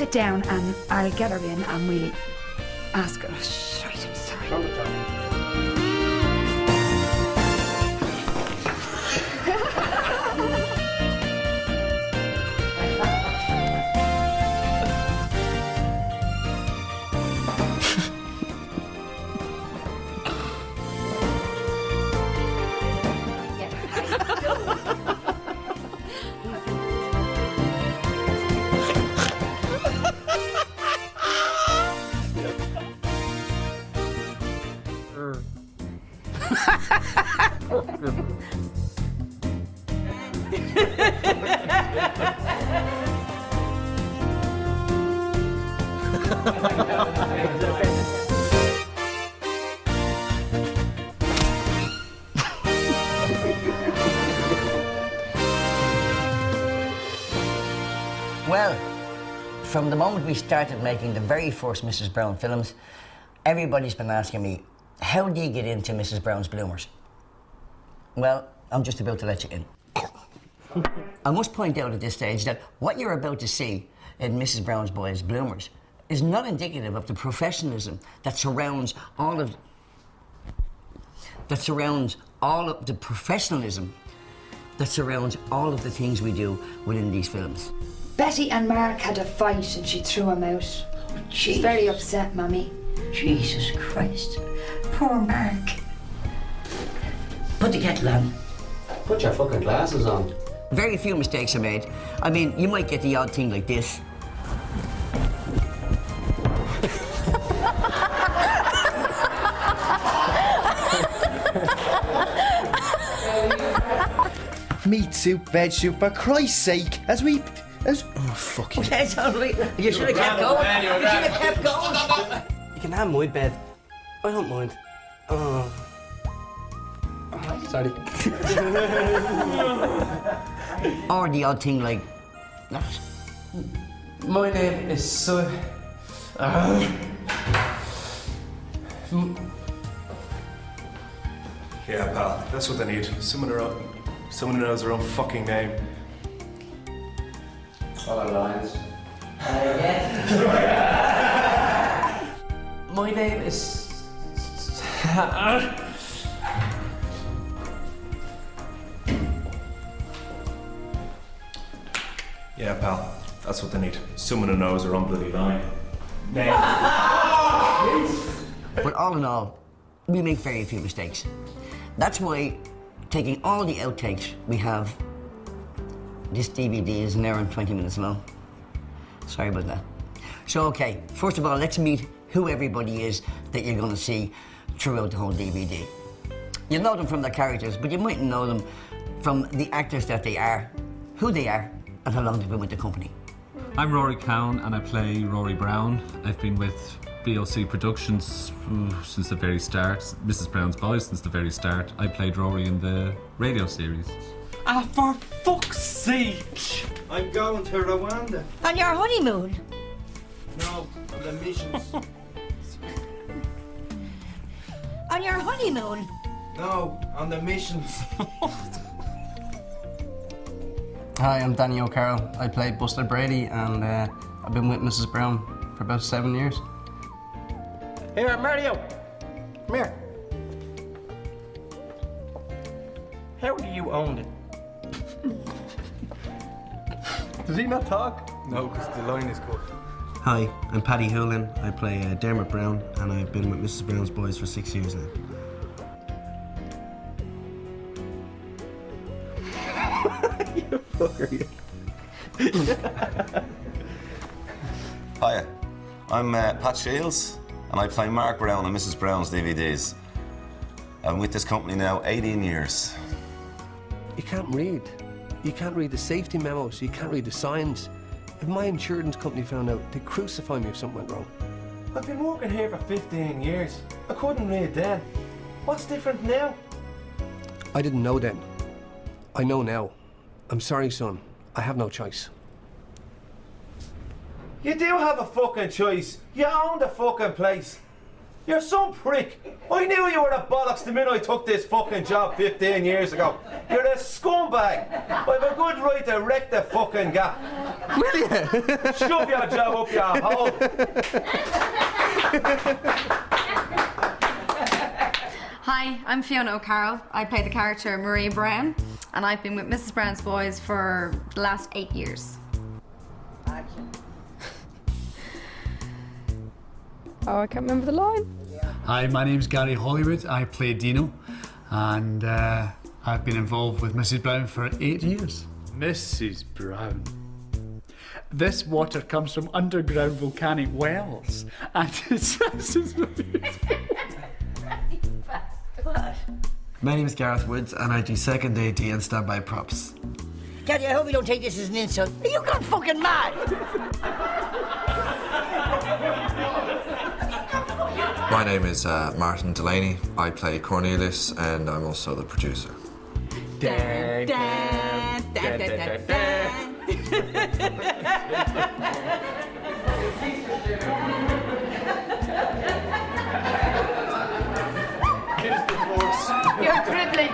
sit down and I'll get her in and we'll ask her. Oh, shite, I'm sorry. Well, from the moment we started making the very first Mrs. Brown films, everybody's been asking me, how do you get into Mrs. Brown's Bloomers? Well, I'm just about to let you in. I must point out at this stage that what you're about to see in Mrs. Brown's Boys Bloomers is not indicative of the professionalism that surrounds all of the professionalism that surrounds all of the things we do within these films. Betty and Mark had a fight and she threw him out. Oh, She's very upset, Mummy. Jesus Christ. Poor Mark. Put the kettle on. Put your fucking glasses on. Very few mistakes are made. I mean, you might get the odd thing like this. Meat soup, veg soup, for Christ's sake, oh, fuck you. That's all right. You should have kept going. You should have kept going. You can have my bed. I don't mind. Oh. Sorry. Or the odd thing like that. My name is Yeah, pal, that's what they need. Someone who knows their own fucking name. Follow lines. My name is... Yeah, pal, that's what they need. Someone who knows their own bloody line. Name. But all in all, we make very few mistakes. That's why, taking all the outtakes we have, this DVD is an hour and 20 minutes long. Sorry about that. So, okay, first of all, let's meet who everybody is that you're going to see throughout the whole DVD. You'll know them from their characters, but you mightn't know them from the actors that they are, who they are, and how long they've been with the company. I'm Rory Cowan and I play Rory Brown. I've been with BOC Productions since the very start, Mrs. Brown's Boys since the very start. I played Rory in the radio series. Ah, for fuck's sake! I'm going to Rwanda. On your honeymoon? No, on the missions. On your honeymoon? No, on the missions. Hi, I'm Danny O'Carroll. I play Buster Brady and I've been with Mrs. Brown for about 7 years. Here, Mario. Come here. How do you own it? Does he not talk? No, because the line is cut. Hi, I'm Paddy Hoolan. I play Dermot Brown and I've been with Mrs. Brown's Boys for 6 years now. You fucker, you. Hiya, I'm Pat Shields and I play Mark Brown on Mrs. Brown's DVDs. I'm with this company now 18 years. You can't read. You can't read the safety memos, you can't read the signs. If my insurance company found out, they'd crucify me if something went wrong. I've been working here for 15 years. I couldn't read then. What's different now? I didn't know then. I know now. I'm sorry, son. I have no choice. You do have a fucking choice. You own the fucking place. You're some prick. I knew you were a bollocks the minute I took this fucking job 15 years ago. You're a scumbag. I've a good right to wreck the fucking gap. Will you? Shove your job up your hole. Hi, I'm Fiona O'Carroll. I play the character Marie Brown, and I've been with Mrs. Brown's Boys for the last 8 years. Oh, I can't remember the line. Hi, my name's Gary Hollywood. I play Dino, and I've been involved with Mrs. Brown for 8 years. Mrs. Brown. This water comes from underground volcanic wells, and it's... My name is Gareth Woods, and I do second AD and standby props. Daddy, I hope you don't take this as an insult. Are you gone fucking mad? My name is Martin Delaney. I play Cornelius, and I'm also the producer. You're dribbling.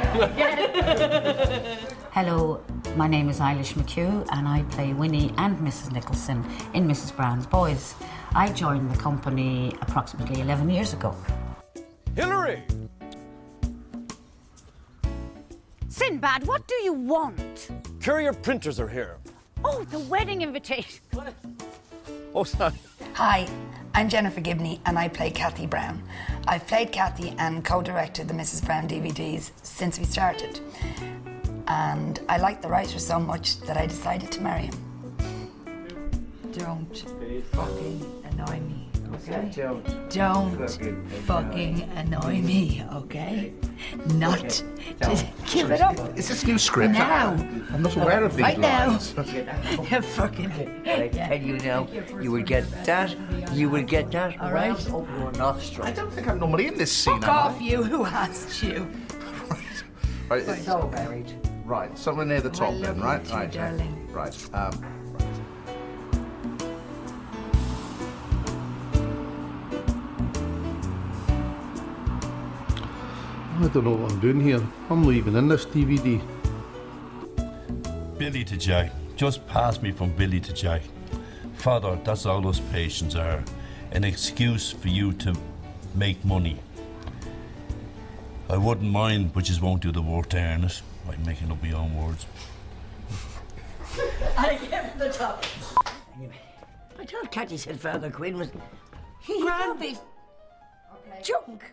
Hello, my name is Eilish McHugh, and I play Winnie and Mrs. Nicholson in Mrs. Brown's Boys. I joined the company approximately 11 years ago. Hillary! Sinbad, what do you want? Courier printers are here. Oh, the wedding invitation. Oh, sorry. Hi, I'm Jennifer Gibney and I play Kathy Brown. I've played Kathy and co-directed the Mrs. Brown DVDs since we started. And I liked the writer so much that I decided to marry him. Don't fucking annoy me, okay? Don't fucking annoy me, okay? Not to give it up. Is this new script? Now. I'm not aware of these Right now. lines. You fucking... I tell you now, you will get that All right. right up your nostril. I don't think I'm normally in this scene, Fuck am off, you. Who asked you? Right. We're so married. Right, somewhere near the top I then, love right? you too, Right, darling. right. I don't know what I'm doing here. I'm leaving in this DVD. Billy to Jack. Just pass me from Billy to Jack. Father, that's all us patients are. An excuse for you to make money. I wouldn't mind, but you won't do the work to earn it. I'm making up my own words. I get the top. I thought Cathy said Father Quinn was... He grand be junk.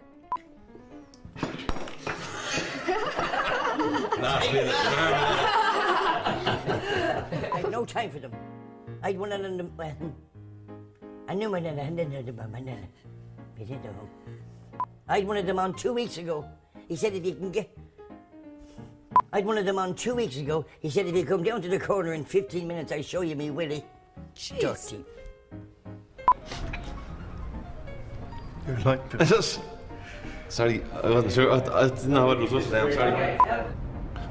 Last minute. I had no time for them. I'd one of them. I knew my nana. I'd one of them on 2 weeks ago. He said if you can get. I'd one of them on 2 weeks ago. He said if you come down to the corner in 15 minutes, I show you me Willie. Dirty. You're like this. Sorry, I wasn't sure. I didn't know what it was now. Sorry.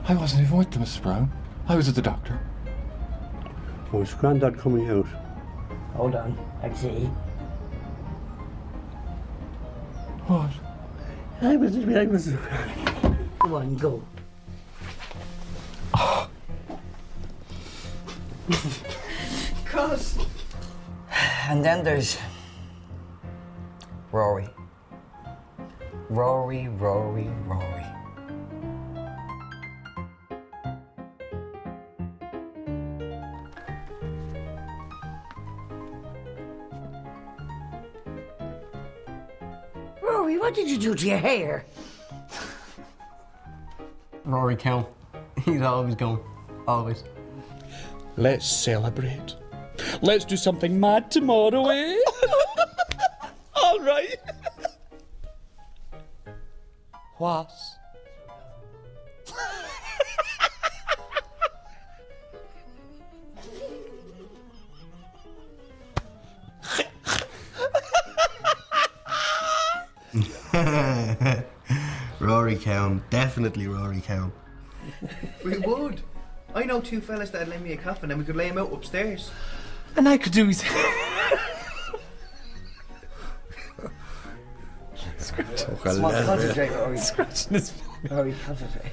I wasn't even with them, Mrs. Brown. I was at the doctor. Was Grandad coming out? Hold on, I see. What? I was. Go on, go. Cause. And then there's Rory. Rory. Rory, what did you do to your hair? Rory Count. He's always going. Always. Let's celebrate. Let's do something mad tomorrow, eh? All right. What? Rory Cowan, definitely Rory Cowan. We would. I know two fellas that'd lend me a coffin and we could lay him out upstairs. And I could do his... Come on, concentrate, Rory. Scratching his Rory, concentrate.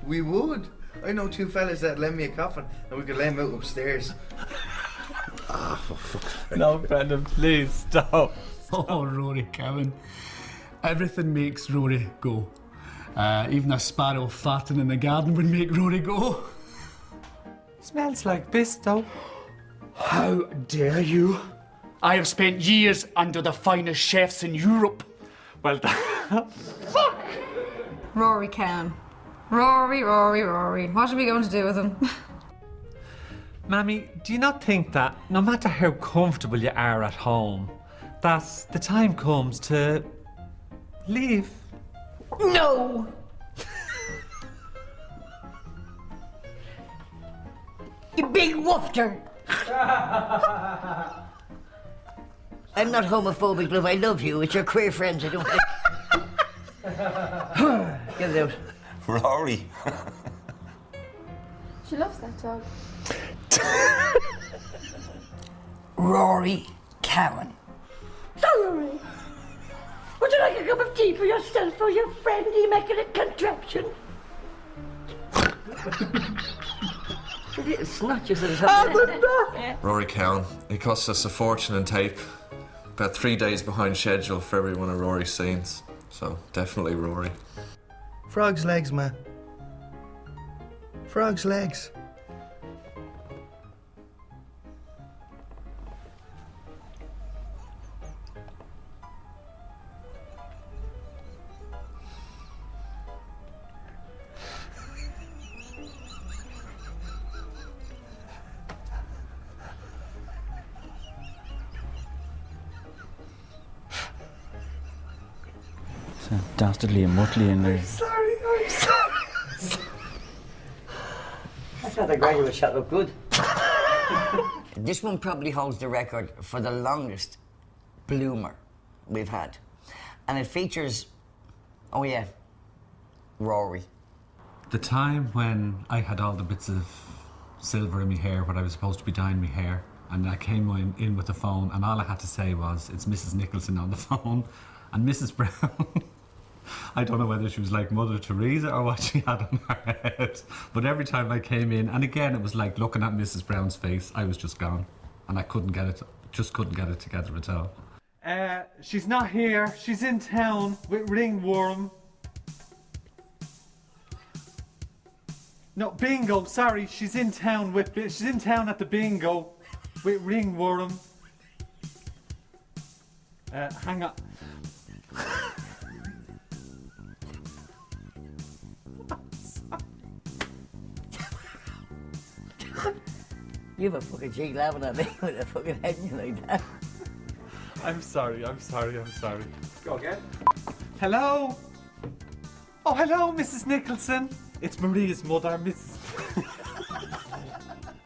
We would. I know two fellas that lend me a coffin and we could lay him out upstairs. Ah, for fuck's sake. No, Brendan, please stop. Oh, Rory Cowan. Everything makes Rory go. Even a sparrow farting in the garden would make Rory go. Smells like Bisto. How dare you? I have spent years under the finest chefs in Europe. Well, fuck! Rory Cowan. Rory. What are we going to do with him? Mammy, do you not think that no matter how comfortable you are at home, that the time comes to leave? No! You big woofter! I'm not homophobic, love. I love you. It's your queer friends I don't like. Get it out. Rory. She loves that dog. Rory Cowan. So, Rory, would you like a cup of tea for yourself or your friend, immaculate contraption? It's not just a Rory Cowan. It cost us a fortune in tape. About 3 days behind schedule for every one of Rory's scenes. So, definitely Rory. Frog's legs, man. Frog's legs. So dastardly and muttly in there. I'm sorry. I thought the graduate shot looked good. This one probably holds the record for the longest bloomer we've had. And it features, oh yeah, Rory. The time when I had all the bits of silver in my hair, when I was supposed to be dyeing my hair, and I came in with the phone, and all I had to say was, it's Mrs. Nicholson on the phone, and Mrs. Brown. I don't know whether she was like Mother Teresa or what she had on her head, but every time I came in, and again it was like looking at Mrs. Brown's face, I was just gone, and I couldn't get it together at all. She's not here. She's in town with ringworm. No, bingo. Sorry, she's in town at the bingo with ringworm. Hang on. You have a fucking cheek laughing at me with a fucking head in you like that. I'm sorry. Go again. Hello? Oh, hello, Mrs. Nicholson. It's Maria's mother, Mrs.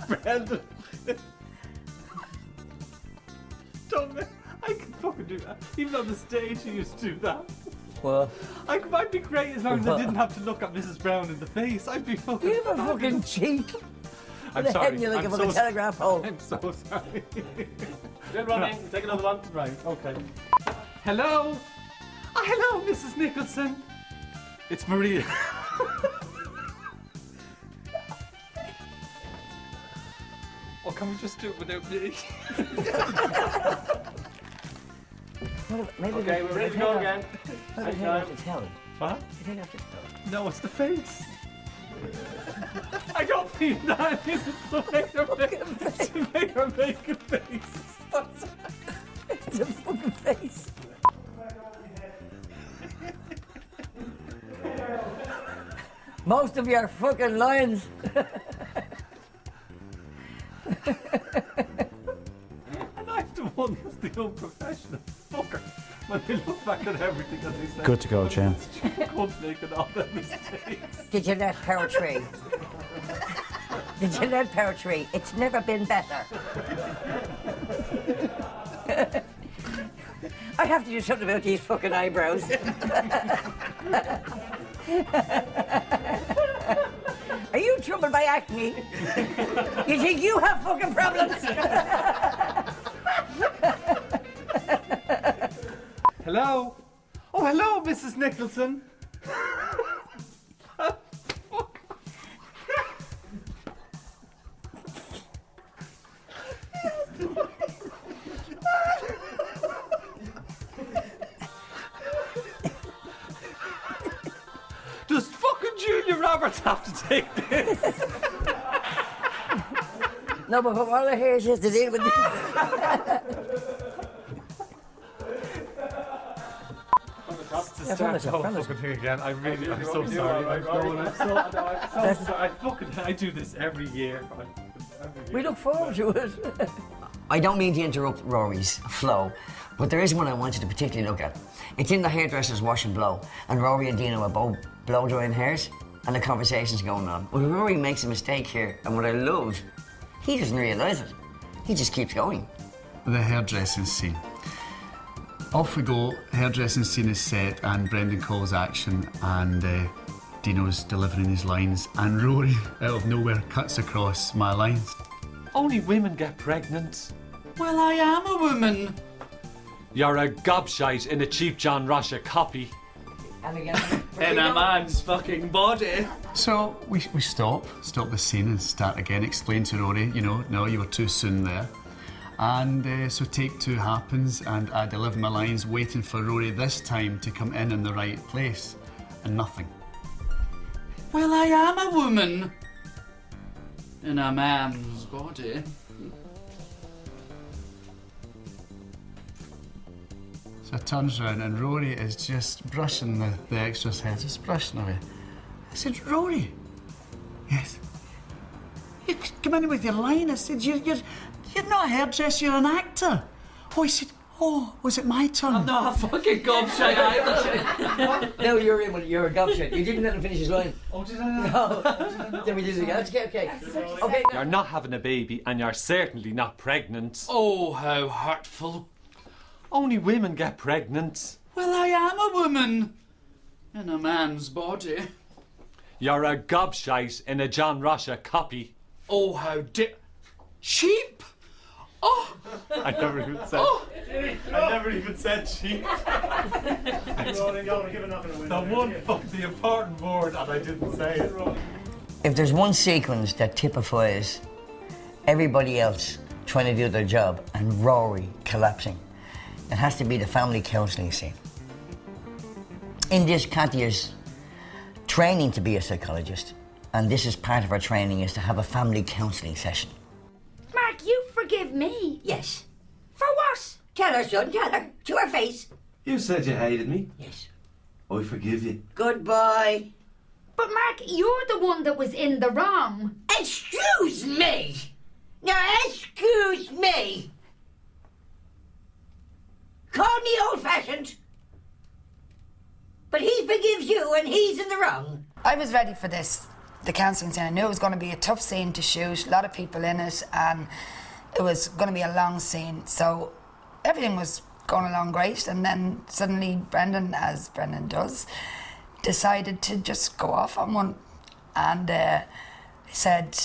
Brendan. Don't I can fucking do that. Even on the stage, you used to do that. Well, I'd be great as long as I didn't have to look at Mrs. Brown in the face. I'd be fucking. You have a fucking cheek. I'm With a sorry. head in you like a fucking telegraph pole. I'm so sorry. Good running. Take another one. Right, okay. Hello? Oh, hello, Mrs. Nicholson. It's Maria. Oh, can we just do it without me? Maybe Okay, we're ready to go again. Maybe take off the talent. What? You take off the talent. No, it's the face. I don't mean that. It's to make her make a face. It's a fucking face. Most of your fucking lines. And I'm the one that's the unprofessional fucker when they look back at everything that they say. Good to go, Jen. Couldn't make it all that mistakes. Did you let poetry? Did you let poetry? It's never been better. I have to do something about these fucking eyebrows. Are you troubled by acne? You think you have fucking problems? Hello? Oh, hello, Mrs. Nicholson. Does fucking Julia Roberts have to take this? No, but from all I hear is just to deal with this. Promise. Again. I'm so sorry. I do this every year. We look forward to it. I don't mean to interrupt Rory's flow, but there is one I want you to particularly look at. It's in the hairdresser's wash and blow, and Rory and Dino are both blow drying hairs, and the conversation's going on. But Rory makes a mistake here, and what I love, he doesn't realise it. He just keeps going. The hairdressing scene. Off we go, hairdressing scene is set, and Brendan calls action, and Dino's delivering his lines, and Rory, out of nowhere, cuts across my lines. Only women get pregnant. Well, I am a woman. You're a gobshite in a cheap John Russia copy. And again, in a man's fucking body. So we stop the scene and start again, explain to Rory, you know, no, you were too soon there. And so take two happens, and I deliver my lines, waiting for Rory this time to come in the right place, and nothing. Well, I am a woman in a man's body. So I turns around and Rory is just brushing the extra's hair, just brushing away. I said, Rory? Yes. You come in with your line. I said, you're not a hairdresser, you're an actor. Oh, he said, oh, was it my turn? I'm not a fucking gobshite either. No, you're in, you're a gobshite. You didn't let him finish his line. Oh, did I not? No. Then we did it again. Okay. Okay. You're not having a baby, and you're certainly not pregnant. Oh, how hurtful. Only women get pregnant. Well, I am a woman in a man's body. You're a gobshite in a John Russia copy. Oh, how sheep? Oh! I never even said. Oh. I never even said sheep. The important word, and I didn't say it. If there's one sequence that typifies everybody else trying to do their job and Rory collapsing, it has to be the family counselling scene. In this, Kathy is training to be a psychologist, and this is part of her training, is to have a family counselling session. Mark, you forgive me. Yes. For what? Tell her, son, tell her. To her face. You said you hated me. Yes. I forgive you. Goodbye. But Mark, you're the one that was in the wrong. Excuse me. Now, excuse me. Call me old-fashioned. But he forgives you and he's in the wrong. I was ready for this, the counselling scene. I knew it was going to be a tough scene to shoot, a lot of people in it, and it was going to be a long scene. So everything was going along great, and then suddenly Brendan, as Brendan does, decided to just go off on one. And he said,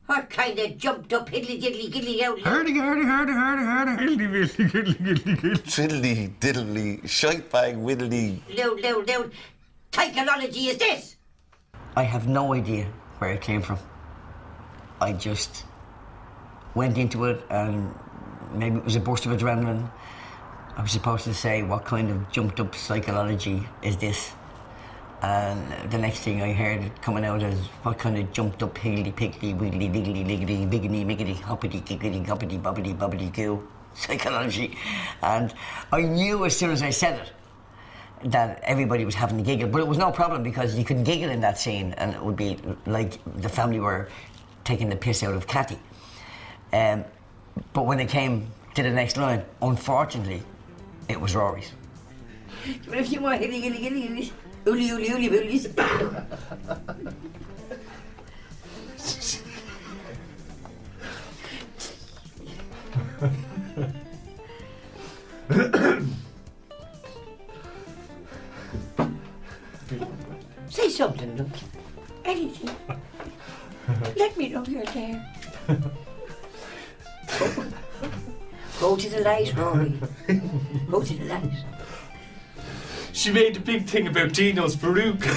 What kind of jumped up hiddly-diddly-giddly out? Fiddly, diddly, shite bag, widdly. Loud psychology is this? I have no idea where it came from. I just went into it, and maybe it was a burst of adrenaline. I was supposed to say, what kind of jumped up psychology is this? And the next thing I heard coming out is, what kind of jumped up higgledy-piggledy, wiggly-diggly, liggity, biggity-miggity, hoppity-giggity, hoppity-boppity-boppity goo psychology. And I knew as soon as I said it that everybody was having a giggle, but it was no problem because you could giggle in that scene and it would be like the family were taking the piss out of Kathy. But when it came to the next line, unfortunately, it was Rory's. But if you want hilly-gilly-gilly-gillies, ooly-ooly-ooly-boolies. Say something, look. Anything. Let me know you're there. Go to the light, Rory. Go to the light. She made a big thing about Dino's Baruch. Is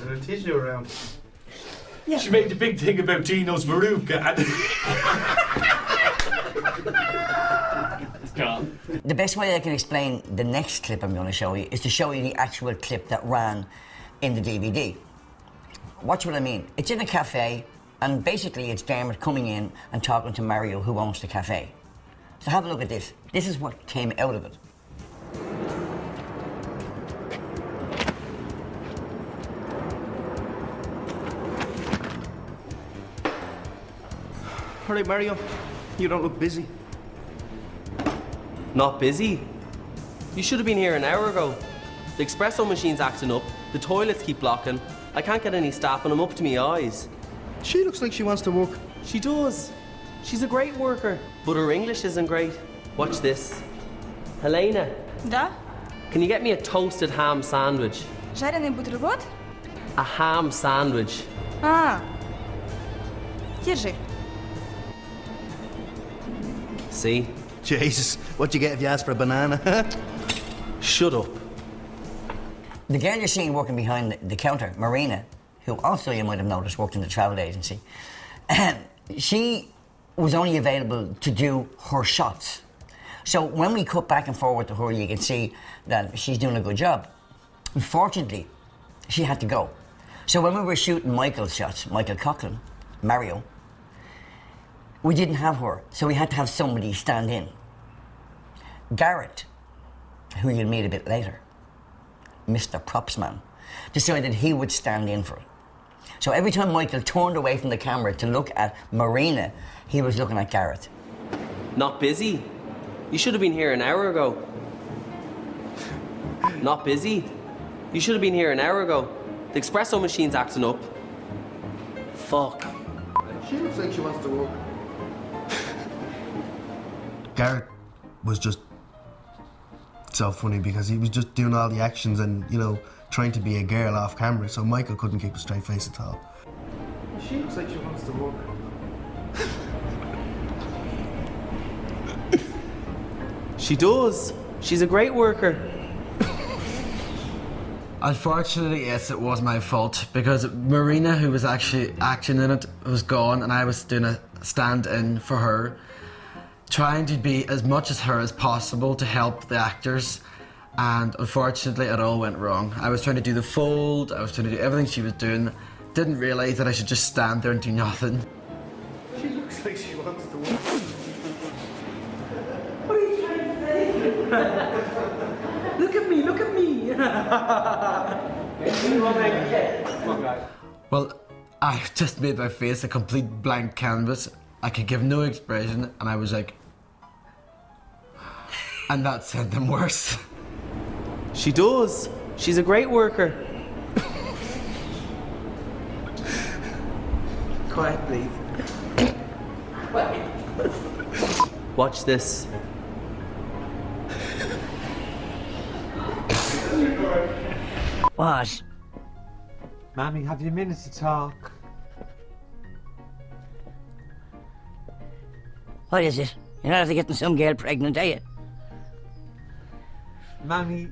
there a tissue around? Yeah. She made a big thing about Dino's Baruch. It's gone. The best way I can explain the next clip I'm going to show you is to show you the actual clip that ran in the DVD. Watch what I mean. It's in a cafe, and basically it's Dermot coming in and talking to Mario, who owns the cafe. So have a look at this. This is what came out of it. All right, Mario. You don't look busy. Not busy? You should have been here an hour ago. The espresso machine's acting up, the toilets keep blocking, I can't get any staff and I'm up to me eyes. She looks like she wants to work. She does. She's a great worker, but her English isn't great. Watch this. Helena, Да? can you get me a toasted ham sandwich? Жареный бутерброд? A ham sandwich. А, держи. See? Jesus, what you get if you ask for a banana? Shut up. The girl you're seeing working behind the counter, Marina, who also you might have noticed worked in the travel agency, she was only available to do her shots. So when we cut back and forward to her, you can see that she's doing a good job. Unfortunately, she had to go. So when we were shooting Michael's shots, Michael Coughlin, Mario, we didn't have her, so we had to have somebody stand in. Garrett, who you'll meet a bit later, Mr. Propsman, decided he would stand in for it. So every time Michael turned away from the camera to look at Marina, he was looking at Garrett. Not busy? You should have been here an hour ago. Not busy? You should have been here an hour ago. The espresso machine's acting up. Fuck. She looks like she wants to work. Garrett was just so funny because he was just doing all the actions and, you know, trying to be a girl off camera, so Michael couldn't keep a straight face at all. She looks like she wants to work. She does. She's a great worker. Unfortunately, yes, it was my fault because Marina, who was actually acting in it, was gone and I was doing a stand-in for her, trying to be as much as her as possible to help the actors, and unfortunately it all went wrong. I was trying to do the fold, I was trying to do everything she was doing, didn't realise that I should just stand there and do nothing. She looks like she wants to work. What are you trying to say? Look at me, look at me. Well, I just made my face a complete blank canvas. I could give no expression, and I was like... And that sent them worse. She does. She's a great worker. Quiet, please. Watch this. What? Mammy, have you a minute to talk? What is it? You're not after getting some girl pregnant, are you? Mammy.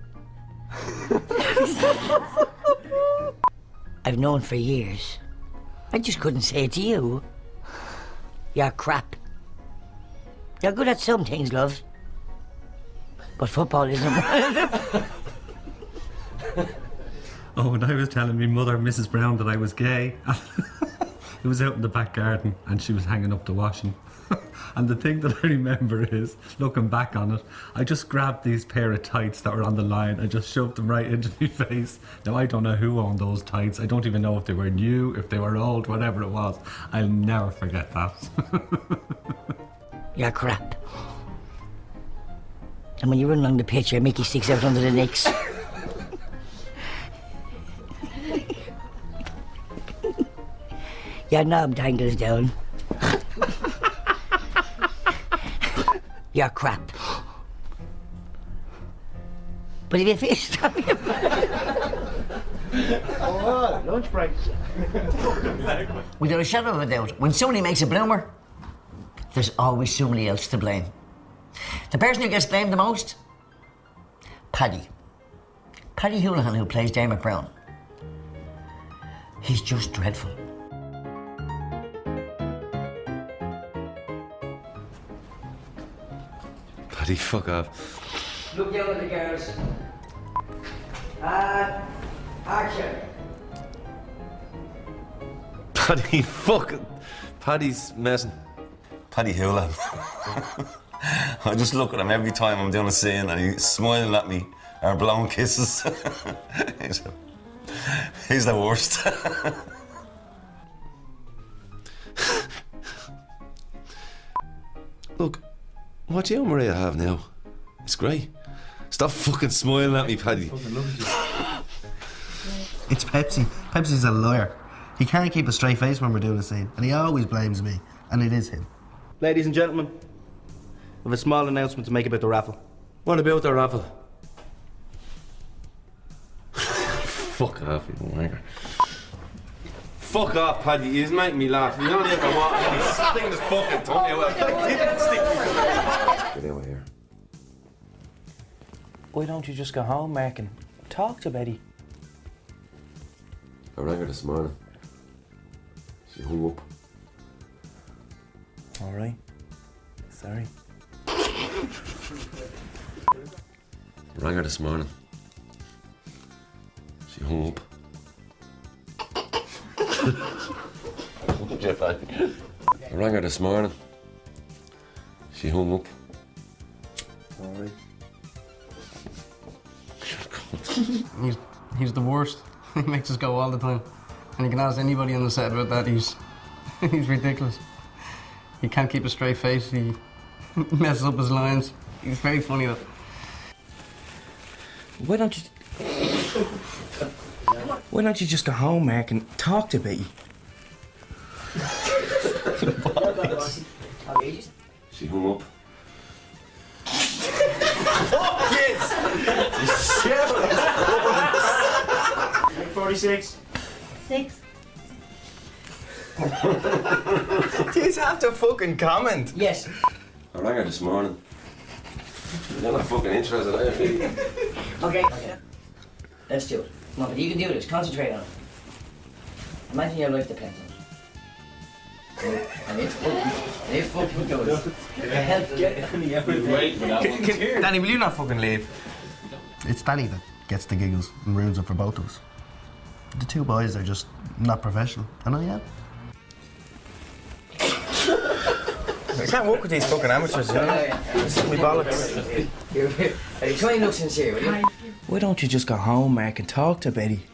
I've known for years. I just couldn't say it to you. You're crap. You're good at some things, love. But football isn't one of them. Oh, and I was telling my mother, Mrs. Brown, that I was gay. It was out in the back garden and she was hanging up the washing. And the thing that I remember is, looking back on it, I just grabbed these pair of tights that were on the line and just shoved them right into my face. Now, I don't know who owned those tights. I don't even know if they were new, if they were old, whatever it was. I'll never forget that. You're crap. And when you run along the pitch, your Mickey sticks out under the nicks. Your knob dangles down. You're crap. But if you fist on your Oh, lunch break. Without a shadow of a doubt, when somebody makes a bloomer, there's always somebody else to blame. The person who gets blamed the most? Paddy. Paddy Houlihan, who plays Dermot Brown. He's just dreadful. Paddy, fuck off. Look down at the girls. Action. Paddy, fuck. Paddy's messing. Paddy Hewlett. I just look at him every time I'm doing a scene and he's smiling at me or blowing kisses. he's the worst. Look, what you and Maria have now, it's great. Stop fucking smiling at me, Paddy. It's Pepsi. Pepsi's a liar. He can't keep a straight face when we're doing a scene, and he always blames me, and it is him. Ladies and gentlemen, we have a small announcement to make about the raffle. What about the raffle? Fuck off, you wanker. Fuck off, Paddy. He's making me laugh. You don't even want He's sticking his fucking tongue out. Get out of here. Why don't you just go home, Mark, and talk to Betty? I rang her this morning. She hung up. All right. Sorry. I rang her this morning. She hung up. I rang her this morning. She hung up. All right. He's the worst. He makes us go all the time. And you can ask anybody on the set about that. He's ridiculous. He can't keep a straight face. He messes up his lines. He's very funny though. Why don't you just go home, Mark, and talk to Betty? She hung up. Fuck yes! 46. 6. These have to fucking comment. Yes. I rang her this morning. You're not fucking interested, are you? Okay. Let's do it. Come on, but you can do this. Concentrate on it. Imagine your life depends on it. And it fucking goes. Danny, will you not fucking leave? It's Danny that gets the giggles and ruins it for both of us. The two boys are just not professional, and I am. I can't work with these fucking amateurs, you know? This is me bollocks. Are you trying to look sincere, will you? Why don't you just go home, Mark, and talk to Betty?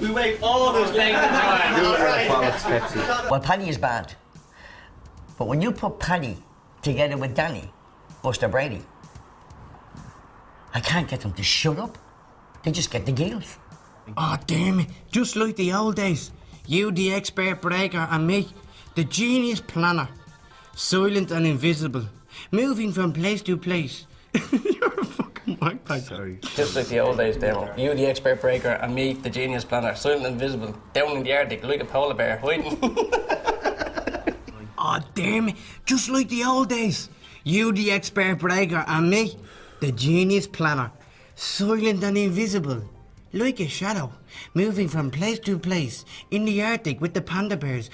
We wait all this length of time. Well, Paddy is bad. But when you put Paddy together with Danny, Buster Brady, I can't get them to shut up. They just get the giggles. Oh, damn it. Just like the old days. You, the expert breaker, and me, the genius planner. Silent and invisible. Moving from place to place. You're a fucking magpie. Sorry. Just like the old days, Daryl. You, the expert breaker, and me, the genius planner. Silent and invisible. Down in the Arctic, like a polar bear, hiding. Oh, damn it. Just like the old days. You, the expert breaker, and me, the genius planner. Silent and invisible. Like a shadow, moving from place to place in the Arctic with the panda bears.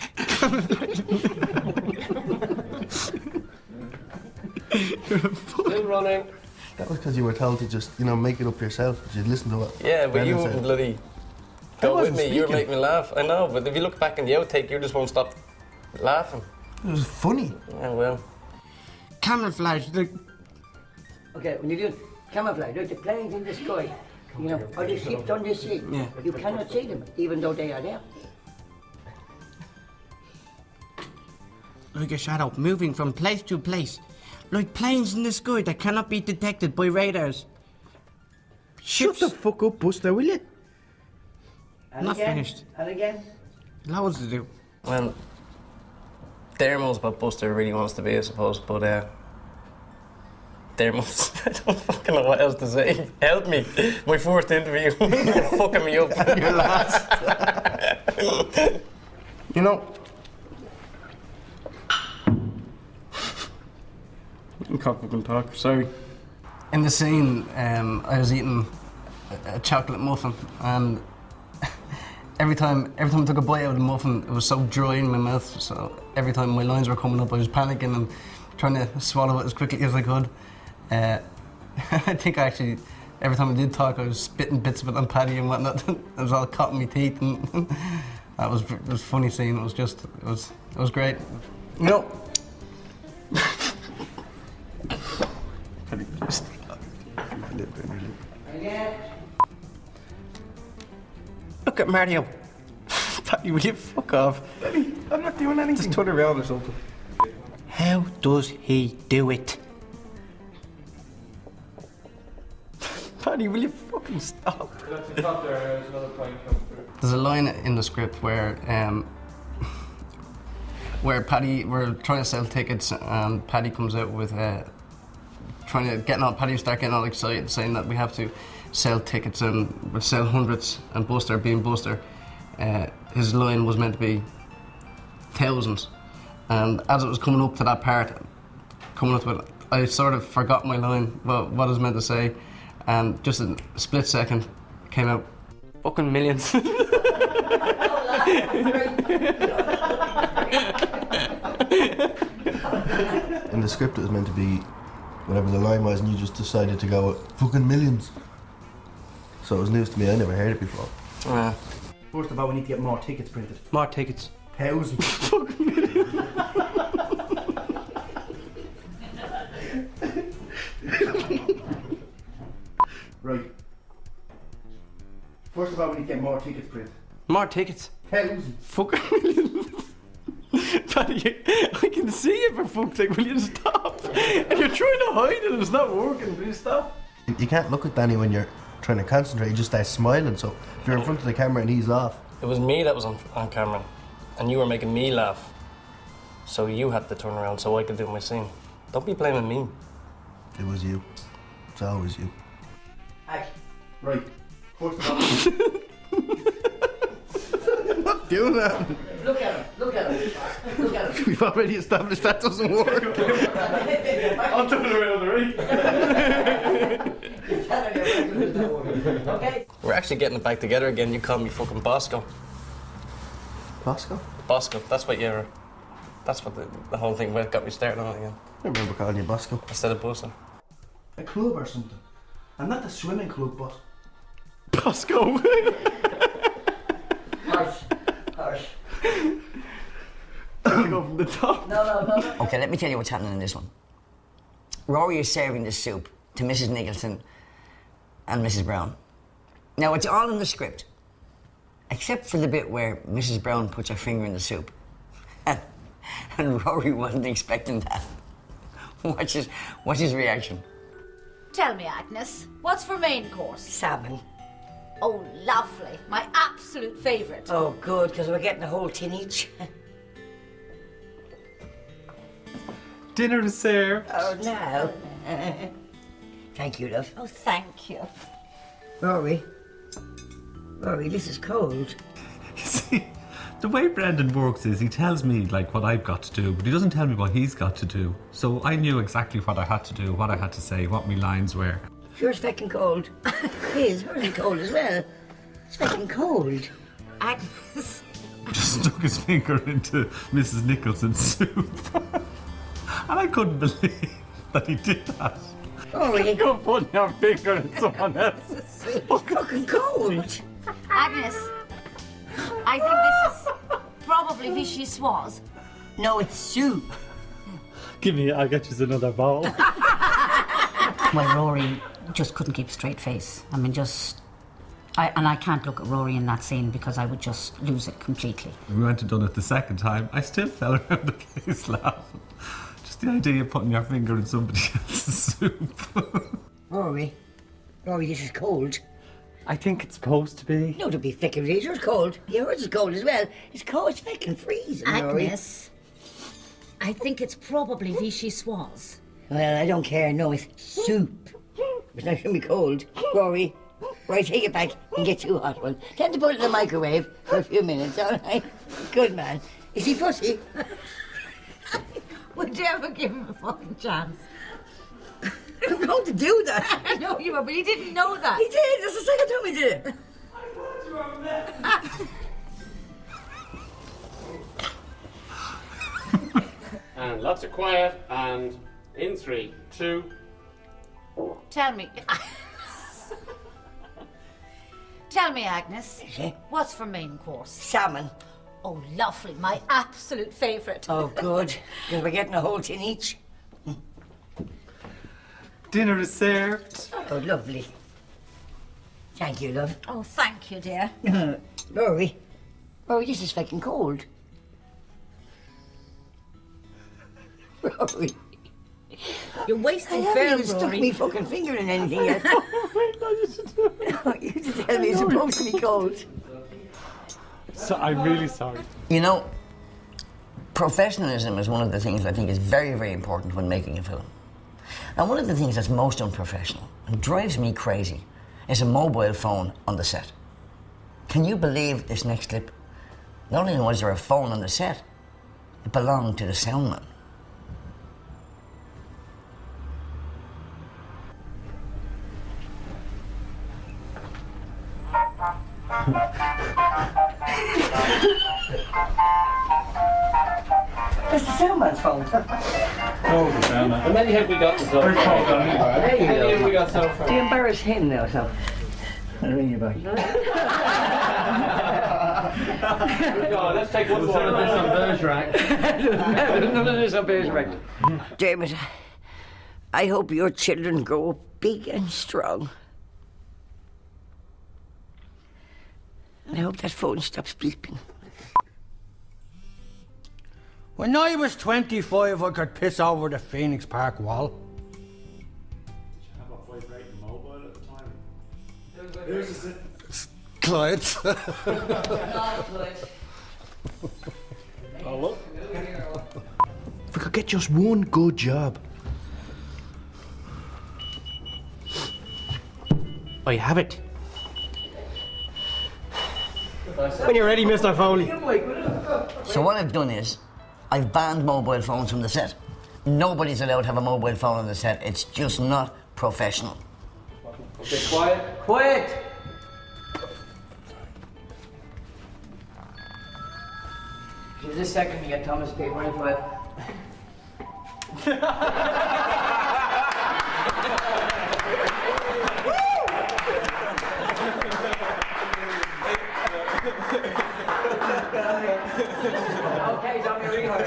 Still running. That was because you were told to just, make it up yourself. You'd listen to what. Yeah, but Brendan you said. wouldn't bloody go with me. You were making me laugh. I know, but if you look back in the outtake, you just won't stop laughing. It was funny. Yeah, well. Camouflage. Okay, when you do camouflage, look, the planes in the sky, or the ships on the sea, Yeah. you cannot see them, even though they are there. Like a shadow, moving from place to place. Like planes in the sky that cannot be detected by radars. Shut the fuck up, Buster, will you? And Not again, finished. And again. Loads to do. Well, Dermo's what Buster really wants to be, I suppose, but There must. I don't fucking know what else to say. Help me. My first interview. You're fucking me up. Your last. You know, I can't fucking talk, sorry. In the scene, I was eating a chocolate muffin, and every time I took a bite out of the muffin, it was so dry in my mouth, so every time my lines were coming up, I was panicking and trying to swallow it as quickly as I could. I think actually, every time I did talk, I was spitting bits of it on Paddy and whatnot. It was all caught in my teeth, and it was a funny scene. It was great. You know, Paddy, just a little bit, really. Look at Mario. Paddy, will you fuck off? Paddy, I'm not doing anything. Just turn around or something. How does he do it? Paddy, will you fucking stop? There's a line in the script where Paddy, we're trying to sell tickets, and Paddy comes out with Paddy start getting all excited, saying that we have to sell tickets and we'll sell hundreds, and Buster, being Buster, his line was meant to be thousands. And as it was coming up to that part, I sort of forgot my line, what I was meant to say, and just in a split second, came out, fucking millions. In the script it was meant to be whatever the line was, and you just decided to go fucking millions. So it was news to me, I never heard it before. First of all, we need to get more tickets printed. More tickets. Thousands. Fucking millions. Right. First of all, we need to get more tickets printed. More tickets? Thousands. Fucking millions. Paddy, I can see it for fuck's sake, will you stop? And you're trying to hide it and it's not working, will you stop? You can't look at Danny when you're trying to concentrate, you just start smiling, so if you're in front of the camera and he's off. It was me that was on camera, and you were making me laugh. So you had to turn around so I could do my scene. Don't be blaming me. It was you. It's always you. Right. First of all... I'm not doing that. Look at him, look at him, look at him. We've already established that doesn't work. I'll turn it around, right? Okay. We're actually getting it back together again. You call me fucking Bosco. Bosco? Bosco, that's what you're... That's what the whole thing got me started on it again. I remember calling you Bosco. Instead of Buster. A club or something. And not the swimming club, but... Bosco! Harsh. Go from the top. No. Okay, let me tell you what's happening in this one. Rory is serving the soup to Mrs. Nicholson and Mrs. Brown. Now, it's all in the script, except for the bit where Mrs. Brown puts her finger in the soup. And Rory wasn't expecting that. What's his reaction? Tell me, Agnes, what's for main course? Salmon. Oh, lovely. My absolute favourite. Oh, good, because we're getting a whole tin each. Dinner is served. Oh, no. Thank you, love. Oh, thank you. Rory, this is cold. See, the way Brendan works is he tells me like what I've got to do, but he doesn't tell me what he's got to do. So I knew exactly what I had to do, what I had to say, what my lines were. Yours fucking cold. His, hers is cold as well. It's fucking cold. Agnes. Just stuck his finger into Mrs. Nicholson's soup. And I couldn't believe that he did that. Oh, you go put your finger in someone else's soup. It's fucking cold. Agnes, I think this is probably vichyssoise. No, it's soup. Give me, I'll get you another bowl. Well, Rory just couldn't keep a straight face. I mean, I can't look at Rory in that scene because I would just lose it completely. When we went and done it the second time, I still fell around the place laughing. Just the idea of putting your finger in somebody else's soup. Rory, this is cold. I think it's supposed to be. No, to be fucking freezing. Yours cold. Yours is cold as well. It's cold. It's fucking freezing, Rory. Agnes, I think it's probably vichyssoise. Well, I don't care. No, it's soup. It's not going to be cold. Rory, right, take it back and get you a hot one. Tell him to put it in the microwave for a few minutes, all right? Good man. Is he fussy? Would you ever give him a fucking chance? I'm going to do that. I know you were, but he didn't know that. He did. That's the second time he did it. And lots of quiet, and in 3, 2. Tell me. Tell me, Agnes. What's for main course? Salmon. Oh, lovely. My absolute favourite. Oh, good. Because we're getting a whole tin each. Dinner is served. Oh, lovely. Thank you, love. Oh, thank you, dear. Rory. Rory, this is fucking cold. Rory. You're wasting I haven't film, even stuck Rory. me fucking finger in anything yet. You just tell me it's supposed to be cold. So I'm really sorry. You know, professionalism is one of the things I think is very, very important when making a film. And one of the things that's most unprofessional and drives me crazy is a mobile phone on the set. Can you believe this next clip? Not only was there a phone on the set, it belonged to the soundman. That's the soundman's phone. Oh, and many have we got so far? There you Many have we go. got so far? Do you embarrass him now, so? I'll ring you back. Let's take one more of this on Bergerac. None of this on Bergerac. Dermot, I hope your children grow up big and strong. And I hope that phone stops beeping. When I was 25, I could piss over the Phoenix Park wall. Have a vibrating mobile at the time. Clients. Oh, look. If we could get just one good job. I have it. When you're ready, Mr. Foley. So what I've done is, I've banned mobile phones from the set. Nobody's allowed to have a mobile phone on the set. It's just not professional. Okay, quiet. Quiet! Just a second to get Thomas K25. Okay, Tommy, record.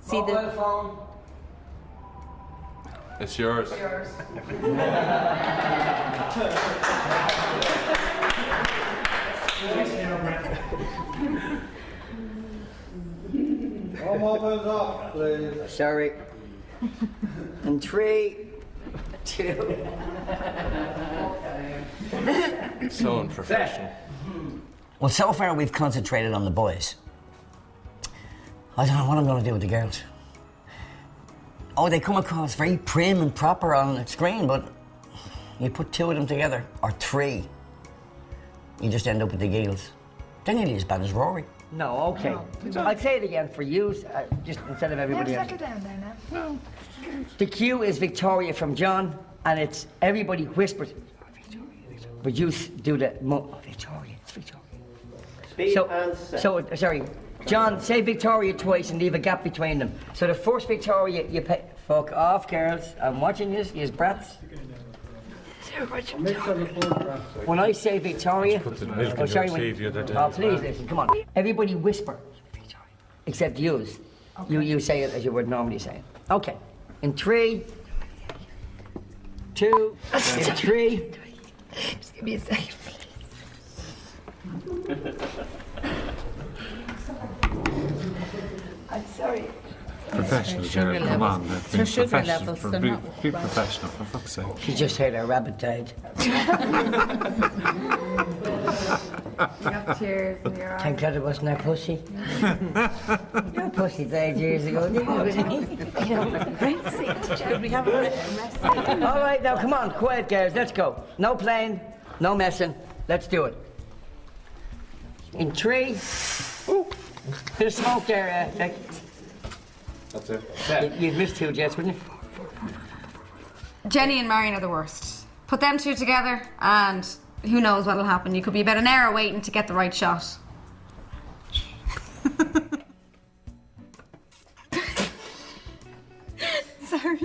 See the Mobile phone. It's yours. All mobiles off, please. Sorry. In 3, 2. So unprofessional. Well, so far we've concentrated on the boys. I don't know what I'm going to do with the girls. Oh, they come across very prim and proper on the screen, but you put 2 of them together, or 3, you just end up with the gills. They're nearly as bad as Rory. No, okay. I'll say it again for you, just instead of everybody else. Settle down there now. The cue is Victoria from John, and it's everybody whispers. But you do the Victoria, it's Victoria. Speed and set. Sorry, John, say Victoria twice and leave a gap between them. So the first Victoria, you pay. Fuck off, girls. I'm watching this, you brats. When I say Victoria, Put the milk in oh, sorry, your tea the other day oh, as please well. listen, come on. Everybody whisper, except yous. You say it as you would normally say it. Okay, in 3, 2, 3. Just give me a second, please. I'm sorry. Professional, Gerald, come on. Be professional, be professional, for fuck's sake. She just heard our rabbit died. Cheers, in your Thank God it wasn't our pussy. Your pussy died years ago, didn't it? Could we have a rest? All right, now come on, quiet, girls. Let's go. No playing, no messing. Let's do it. In 3. Ooh, bit of smoke there, Dick. That's it. You'd miss 2 jets, wouldn't you? Jenny and Marion are the worst. Put them 2 together and who knows what'll happen. You could be about an hour waiting to get the right shot. Sorry.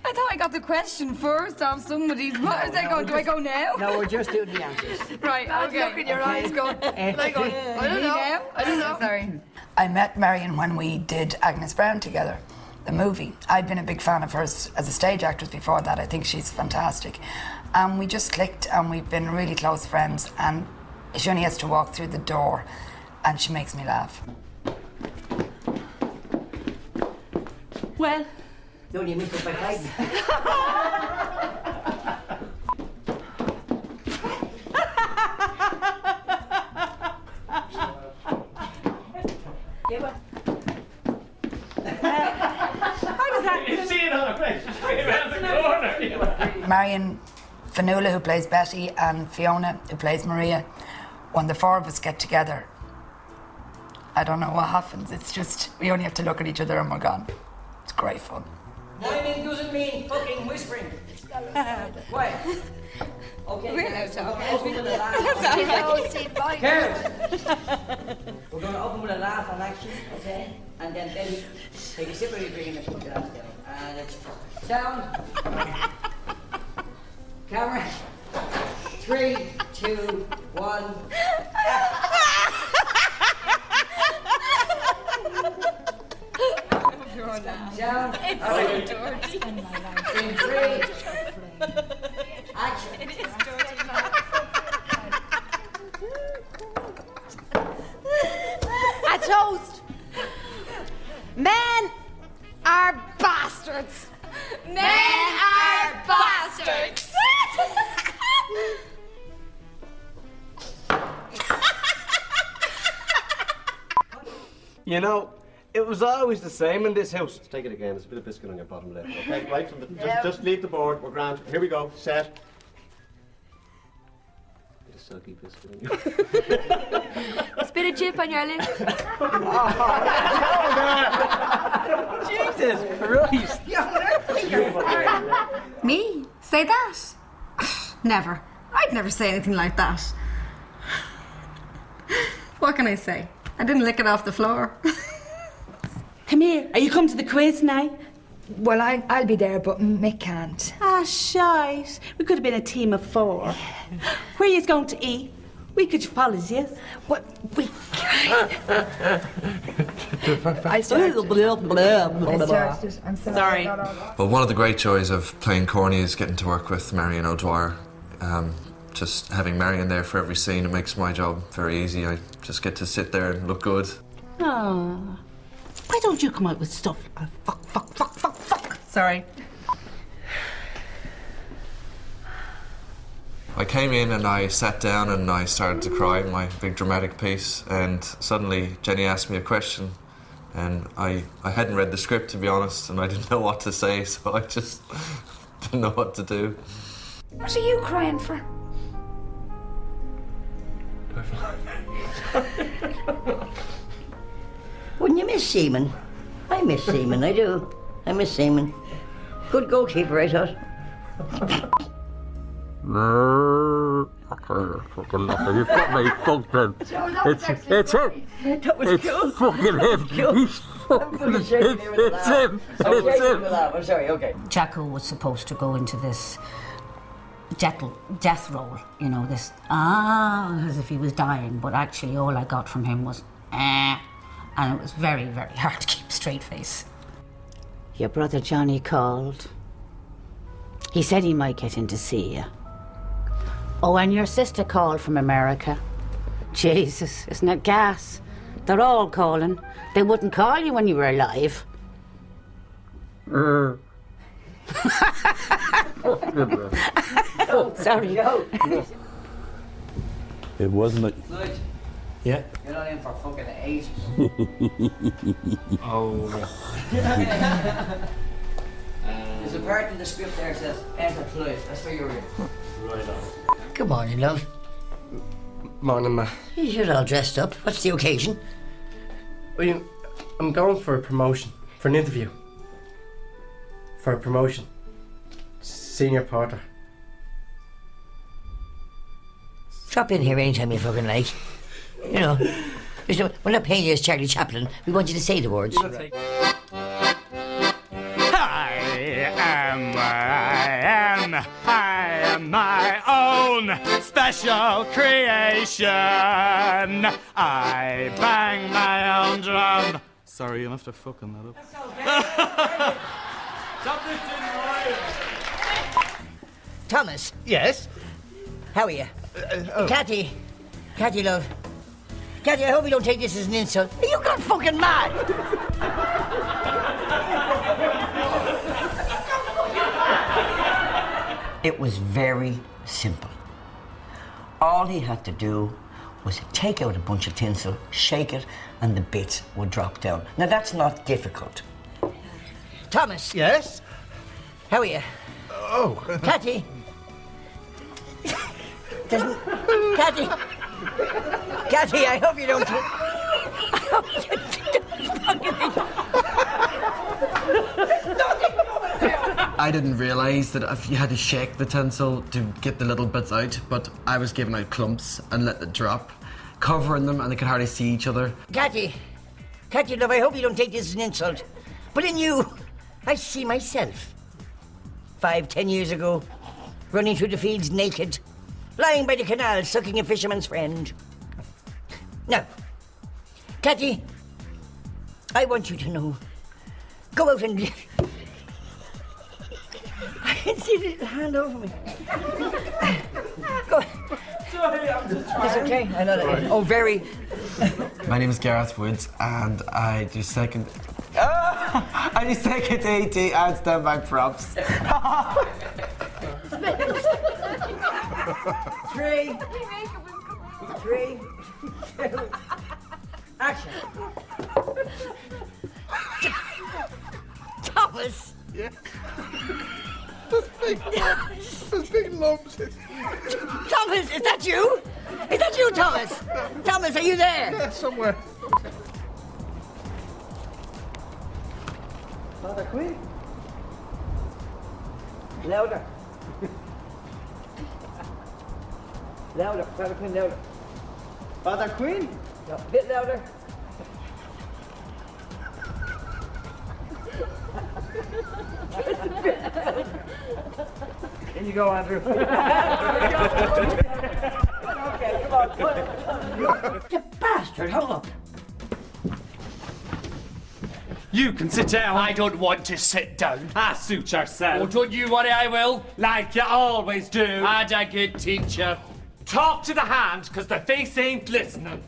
I thought I got the question first off somebody's. What is I going? Do I go now? No, we're just doing the answers. Right, okay. Look in your eyes going. I don't know. I don't know. Sorry. I met Marion when we did Agnes Brown together, the movie. I'd been a big fan of hers as a stage actress before that. I think she's fantastic. And we just clicked and we've been really close friends, and she only has to walk through the door and she makes me laugh. Well, no, you missed it by fighting. You see it on her face, she came out the corner. Marion Fanula, who plays Betty, and Fiona, who plays Maria, when the 4 of us get together, I don't know what happens. It's just, we only have to look at each other and we're gone. It's great fun. Miming doesn't mean fucking whispering. Quiet. Okay. We're allowed to talk. Open with a laugh. We're going to open with a laugh on action, okay? And then take a sip of your drink and put your hands down. And it's sound. Camera. 3, 2, 1. Down. It's right. so dirty. In 3. Action. It is dirty. A toast. Men are bastards. Men are bastards. You know, it was always the same in this house. Let's take it again. There's a bit of biscuit on your bottom lip. Okay, right from the. Just leave the board. We're grand. Here we go. Set. Bit of silky biscuit on you. Spit a chip on your lip. Jesus Christ! Me? Say that? Never. I'd never say anything like that. What can I say? I didn't lick it off the floor. Come here. Are you come to the quiz now? Well, I'll be there, but Mick can't. Ah, shite. We could have been a team of 4. Where are you going to eat? We could follow you. What? We I started. I'm sorry. Well, one of the great joys of playing Corny is getting to work with Marion O'Dwyer. Just having Marion there for every scene, it makes my job very easy. I just get to sit there and look good. Oh. Why don't you come out with stuff? Fuck. Sorry. I came in and I sat down and I started to cry in my big dramatic piece, and suddenly Jenny asked me a question, and I hadn't read the script, to be honest, and I didn't know what to say, so I just didn't know what to do. What are you crying for? Wouldn't you miss Seaman? I miss Seaman, I do. I miss Seaman. Good goalkeeper, I thought. You've got me fucked in. It's him. That was It's cool. fucking him. He's fucking it's him. It's him. I'm sorry, okay. Jacko was supposed to go into this death role, you know, this as if he was dying, but actually all I got from him was and it was very, very hard to keep a straight face. Your brother Johnny called. He said he might get in to see you. Oh, and your sister called from America. Jesus, isn't it gas? They're all calling. They wouldn't call you when you were alive. Oh, sorry. Yeah, It wasn't like. Lloyd, Yeah. you're not in for fucking 8. Oh. There's a part in the script there that says enter Lloyd. That's where you're in. Right on. Good morning, love. Morning, ma. You're all dressed up. What's the occasion? I'm going for a promotion, for an interview. For a promotion. Senior porter. Drop in here anytime you fucking like. You know, we're not paying you as Charlie Chaplin. We want you to say the words. I am where I am. I am my own special creation. I bang my own drum. Sorry, you'll have to fucking that up. Thomas. Yes? How are you? Cathy, love. Cathy, I hope you don't take this as an insult. Are you gone fucking mad? It was very simple. All he had to do was take out a bunch of tinsel, shake it, and the bits would drop down. Now, that's not difficult. Thomas. Yes? How are you? Oh. Cathy. Cathy, I hope you don't. I didn't realise that if you had to shake the tinsel to get the little bits out, but I was giving out clumps and letting it drop, covering them, and they could hardly see each other. Cathy, love, I hope you don't take this as an insult. But in you, I see myself. 5-10 years ago, running through the fields naked, lying by the canal, sucking a fisherman's friend. Now, Cathy, I want you to know. Go out and... I can see the little hand over me. Go. Sorry, I'm just It's okay, I know that. Oh, very. My name is Gareth Woods, and I do second... I do second AT and standby props. 3, 2, action. Thomas! Yeah. There's big lumps. Thomas, is that you? Is that you, Thomas? Thomas, are you there? Yeah, somewhere. Father Queen. Louder. Louder, Father Queen, louder. Father Queen? No, a bit louder. In you go, Andrew. Okay, come on. You bastard, hung up. You can sit down. I don't want to sit down. Suit yourself. Oh, don't you worry, I will. Like you always do. And a good teacher. Talk to the hand, because the face ain't listening.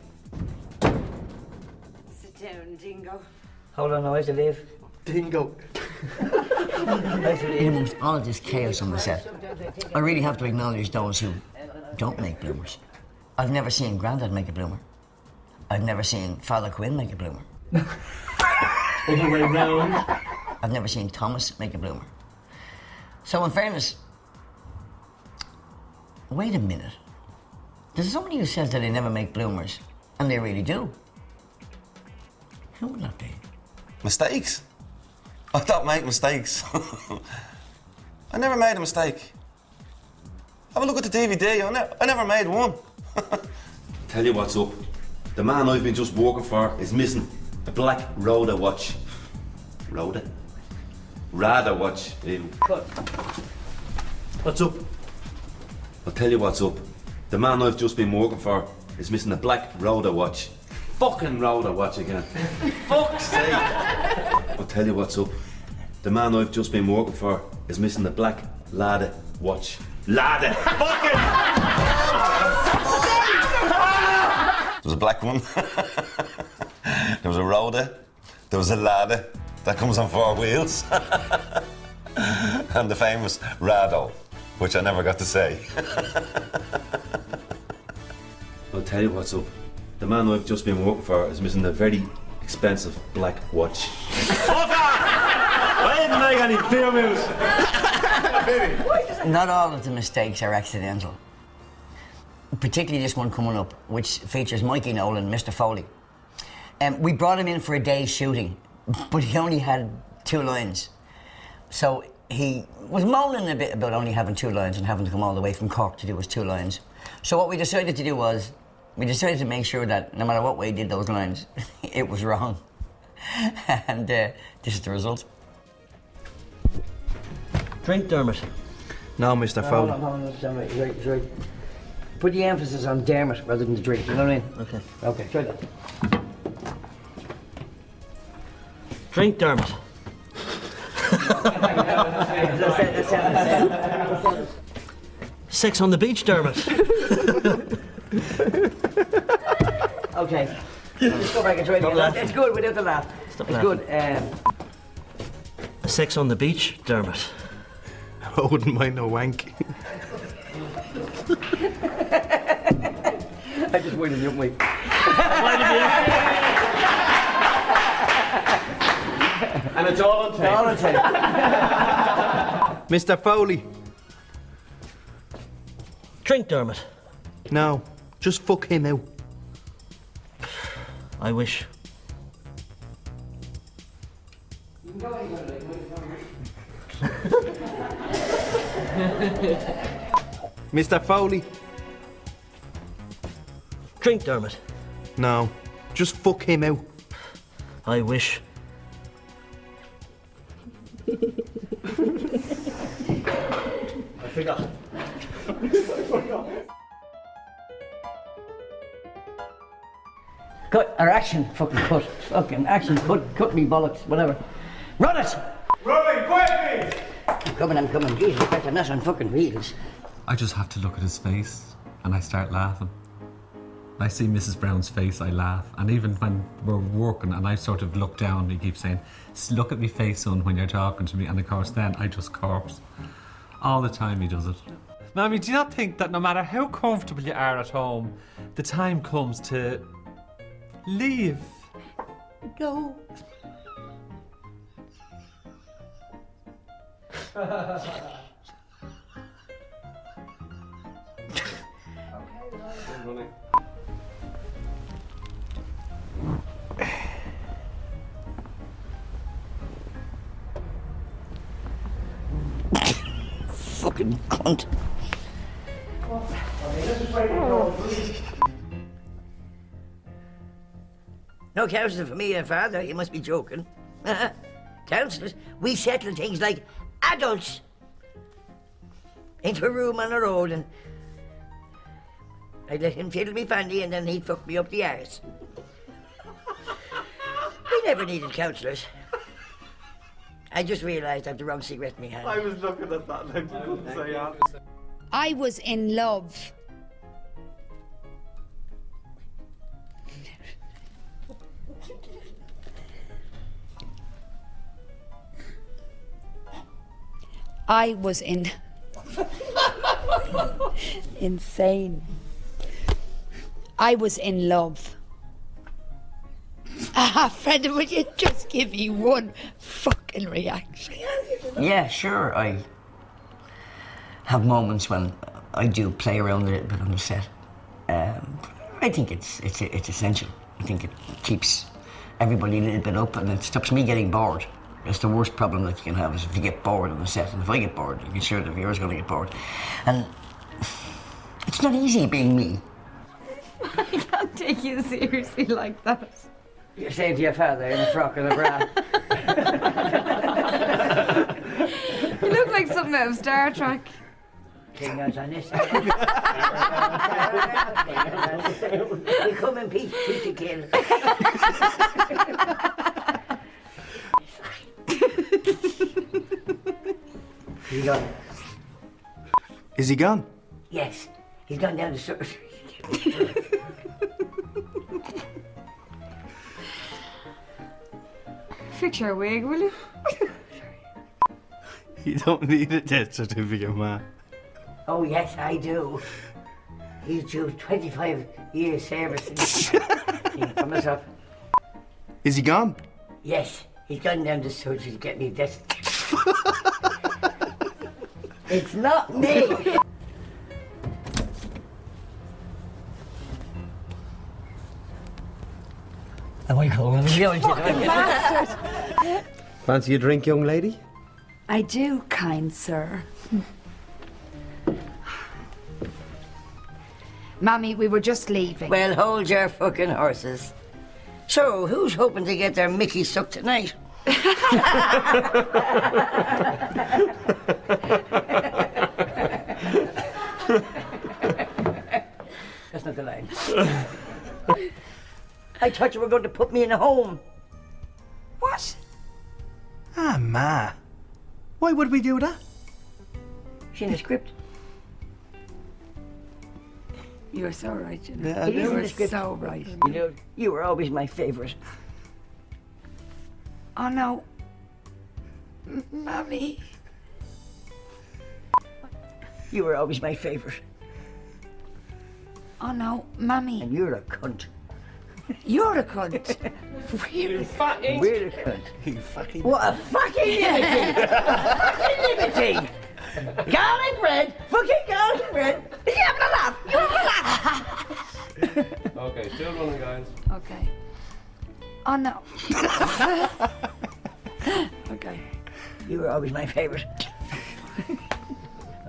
Sit down, Dingo. Hold on, where's the leave? Dingo. In amongst all of this chaos on the set, I really have to acknowledge those who don't make bloomers. I've never seen Grandad make a bloomer. I've never seen Father Quinn make a bloomer. Other way round. I've never seen Thomas make a bloomer. So in fairness, wait a minute. There's somebody who says that they never make bloomers, and they really do. Who would that be? Mistakes? I don't make mistakes. I never made a mistake. Have a look at the DVD, I never made one. Tell you what's up. The man I've been just working for is missing a black Rhoda watch. Rhoda? Rada watch. Ew. What's up? I'll tell you what's up. The man I've just been working for is missing a black Rhoda watch. Fucking Rhoda watch again. Fuck's sake. I'll tell you what's up. The man I've just been working for is missing the black Lada watch. Lada! Fucking! There was a black one. There was a Rhoda. There was a Lada that comes on 4 wheels. And the famous Rado, which I never got to say. tell you what's up. The man I've just been working for is missing a very expensive black watch. Fuck off! I didn't make any beer moves. Not all of the mistakes are accidental. Particularly this one coming up, which features Mikey Nolan and Mr. Foley. We brought him in for a day's shooting, but he only had 2 lines. So he was moaning a bit about only having 2 lines and having to come all the way from Cork to do his 2 lines. So what we decided to do was, we decided to make sure that no matter what way he did those lines, it was wrong. And this is the result. Drink, Dermot. No, Mr. Foley. Right. Put the emphasis on Dermot rather than the drink, you know what I mean? Okay. Okay, try that. Drink, Dermot. Sex on the beach, Dermot. Okay. Let's go back and try it again. It's good without the laugh. Stop it's laughing. good. Sex on the beach, Dermot. I wouldn't mind no wank. I just winded you up, mate. And it's all on tape. All on tape. Mr. Foley. Drink, Dermot. No, just fuck him out. I wish. Mr. Foley. Drink, Dermot. No, just fuck him out. I wish. I forgot. Cut, or action, fucking cut. Fucking action, cut me bollocks, whatever. Run it! Rolling, quick! I'm coming. Jesus Christ, I'm not on fucking wheels. I just have to look at his face and I start laughing. I see Mrs. Brown's face, I laugh. And even when we're working and I sort of look down, he keeps saying, look at me face, son, when you're talking to me. And of course then I just corpse. All the time he does it. Mammy, do you not think that no matter how comfortable you are at home, the time comes to leave? No. Fucking cunt. No counselor for me, father. You must be joking. Counsellors, we settle things like adults into a room on the road, and I'd let him fiddle me fanny, and then he'd fuck me up the arse. We never needed counsellors. I just realised I had the wrong cigarette in my hand. I was looking at that and I couldn't say that. I was in love. I was in... Insane. I was in love. Freda, would you just give me one fucking reaction? Yeah, sure. I have moments when I do play around a little bit on the set. I think it's essential. I think it keeps everybody a little bit up, and it stops me getting bored. It's the worst problem that you can have is if you get bored on the set, and if I get bored, you can sure the viewer's going to get bored. And it's not easy being me. I can't take you seriously like that. You're saying to your father in a frock and a bra. You look like something out of Star Trek. King goes on this. We come in peace, to kill. He gone? Is he gone? Yes, he's gone down the stairs. Fix your wig, will you? You don't need a death certificate, man. Oh yes, I do. He's due 25 years service. From us up. Is he gone? Yes, he's gone down to surgery to get me this. It's not me. Am I calling him? Bastard. Fancy a drink, young lady? I do, kind sir. Mammy, we were just leaving. Well, hold your fucking horses. So, who's hoping to get their Mickey sucked tonight? That's not the line. I thought you were going to put me in a home. What? Ah, Ma. Why would we do that? It's in the script. You're so right, you know. Yeah, It is you in were the script. so right. You know, you were always my favourite. Oh no. Mammy. You were always my favourite. Oh no, Mammy. And you're a cunt. You're a cunt. We're fucking. We're a cunt. You fucking. What a fucking liberty! A fucking liberty! Garlic bread! Fucking garlic bread! You having a laugh? You having a laugh? Okay, still running, guys. Okay. Oh no. Okay. You were always my favourite.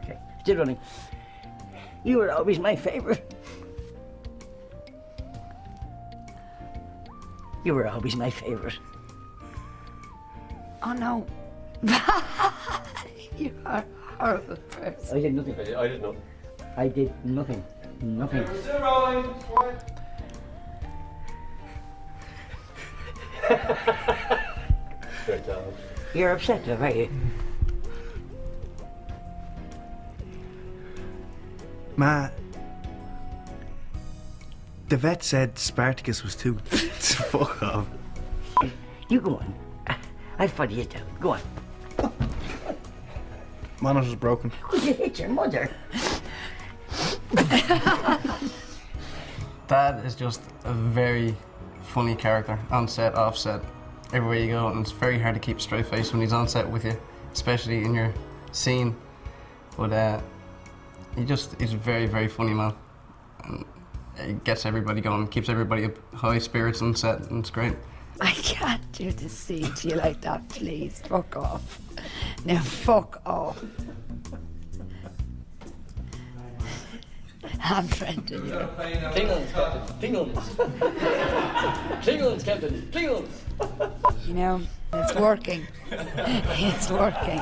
Okay, still running. You were always my favourite. You were always my favourite. Oh no. You are a horrible person. I did nothing. I did nothing. I did nothing. Nothing. We're still rolling. Great job. You're upset, love, are you? Ma. The vet said Spartacus was too. Fuck off. You go on. I'll follow you down. Go on. Manners was broken. Could you hit your mother? Dad is just a very funny character, on set, off set, everywhere you go, and it's very hard to keep a straight face when he's on set with you, especially in your scene. But he's a very, very funny man. And he gets everybody going, keeps everybody up high spirits on set, and it's great. I can't do the scene to you like that, please. Fuck off. Now fuck off. I'm friendly. Klingons, Captain. Klingons. Klingons, Captain. Klingons. You know, it's working. It's working.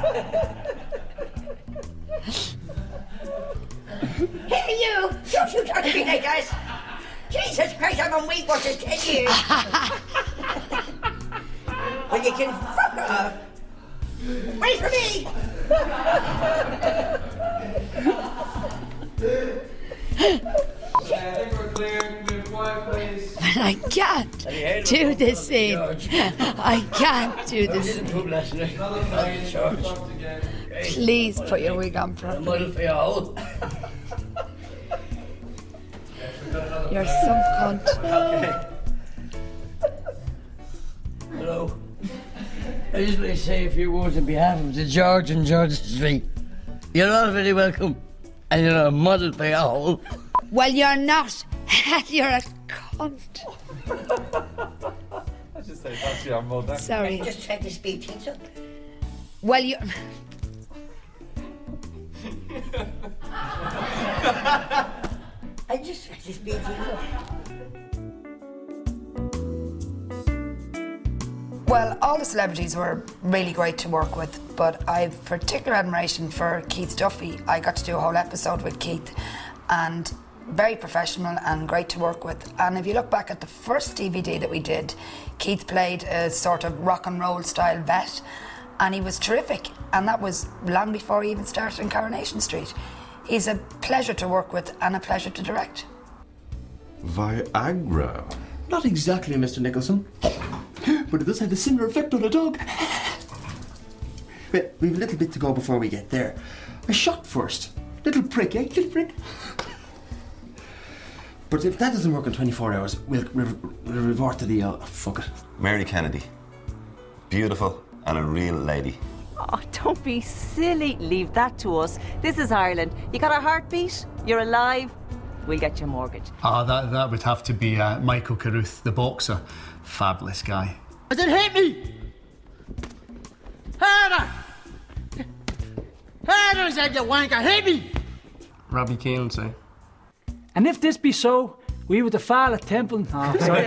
Hey, you! Don't you talk to me like that! Jesus Christ, I've been Weight Watchers 10 years! Well, you can fuck off! Wait for me! I think we're clear. Can we be quiet, please? But I can't do this scene. I can't do this scene. Please put your wig on properly. You're some cunt. Hello. I just want to say a few words on behalf of the George and George Street. You're all very welcome. And you're a model for your hole. Well, you're not. You're a cunt. I should say that's your mother. Sorry. I just tried to speed things up. Well, you. I just tried to speed things up. Well, all the celebrities were really great to work with, but I've particular admiration for Keith Duffy. I got to do a whole episode with Keith, and very professional and great to work with. And if you look back at the first DVD that we did, Keith played a sort of rock and roll style vet, and he was terrific. And that was long before he even started in Coronation Street. He's a pleasure to work with and a pleasure to direct. Viagra. Not exactly, Mr. Nicholson. But it does have a similar effect on a dog. But we've a little bit to go before we get there. A shot first. Little prick, eh? Little prick. But if that doesn't work in 24 hours, we'll revert to the fuck it. Mary Kennedy. Beautiful and a real lady. Oh, don't be silly. Leave that to us. This is Ireland. You got a heartbeat? You're alive? We'll get you a mortgage. That would have to be Michael Carruth, the boxer. Fabulous guy. I said, hit me! Harder! Harder, I said, you wanker, hit me! Robbie Keane, say. And if this be so, we would the fall at Temple. Oh, sorry.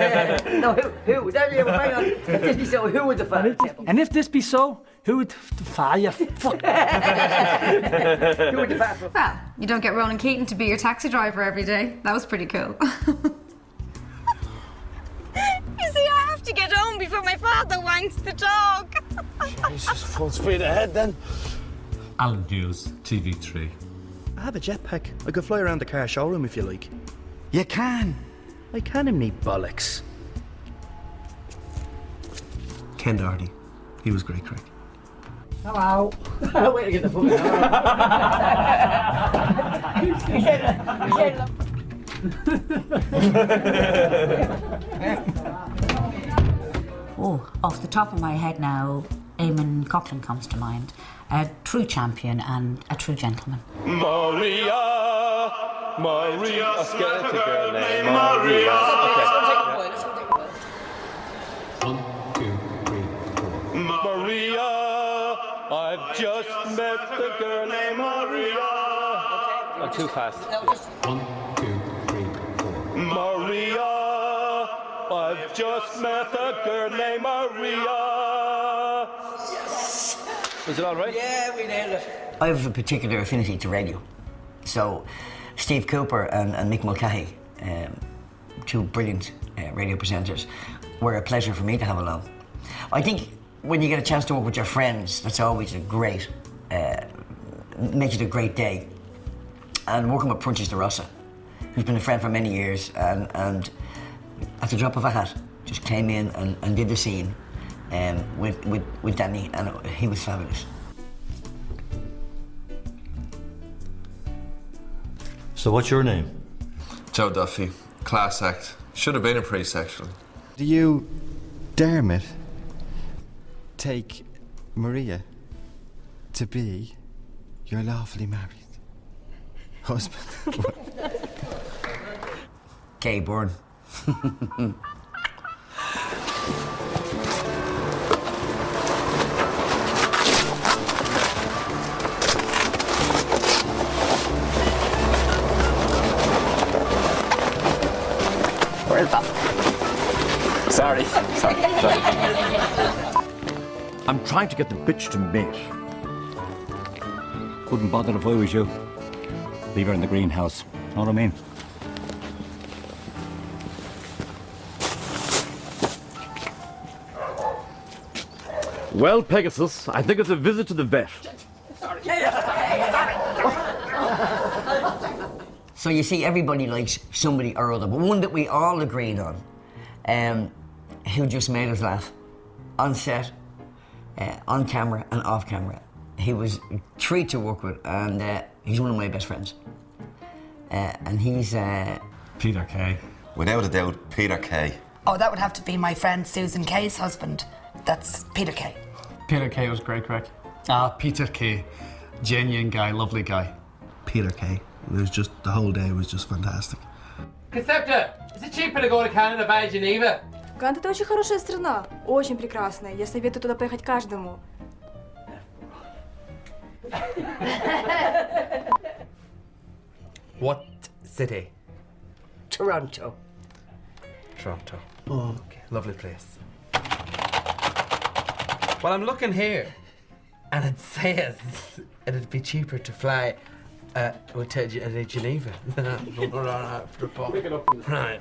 No, who? Hang on. If this be so, who would the fall at Temple? And if this be so, who would the fall? You fuck. Who would the fall? Well, you don't get Ronan Keaton to be your taxi driver every day. That was pretty cool. You see, I have to get home before my father wanks the dog. Jesus, full speed ahead then. Alan Hughes, TV3. I have a jetpack. I could fly around the car showroom if you like. You can. I can in me bollocks. Ken Doherty. He was great, Craig. Hello. Wait to get the fucking Oh, off the top of my head now, Eamon Coughlin comes to mind. A true champion and a true gentleman. Maria, a skeleton girl named Maria. Maria, I've just met the girl named Maria. Not too fast. Maria, I've just met a girl named Maria. Yes! Was it all right? Yeah, we nailed it. I have a particular affinity to radio. So, Steve Cooper and Mick Mulcahy, two brilliant radio presenters, were a pleasure for me to have along. I think when you get a chance to work with your friends, that's always a great, makes it a great day. And working with Prunches de Rossa, who's been a friend for many years, and at the drop of a hat, just came in and did the scene with Danny, and he was fabulous. So what's your name? Joe Duffy. Class act. Should have been a priest, actually. Do you, Dermot, take Maria to be your lawfully married husband? Gay born. Where's that? Sorry. I'm trying to get the bitch to mate. Wouldn't bother if I was you. Leave her in the greenhouse. Know what I mean? Well, Pegasus, I think it's a visit to the vet. So you see, everybody likes somebody or other, but one that we all agreed on, who just made us laugh, on set, on camera and off camera. He was a treat to work with, and he's one of my best friends. And he's... Peter Kay. Without a doubt, Peter Kay. Oh, that would have to be my friend Susan Kay's husband. That's Peter Kay. Peter Kay was great, Craig. Peter Kay. Genuine guy, lovely guy. Peter Kay. It was just, the whole day was just fantastic. Concepta, is it cheaper to go to Canada via Geneva? Гант — это очень хорошая страна, очень прекрасная. Я советую туда поехать каждому. What city? Toronto. Toronto. Oh, okay. Lovely place. Well, I'm looking here, and it says it'd be cheaper to fly to Geneva. Pick it up. Right.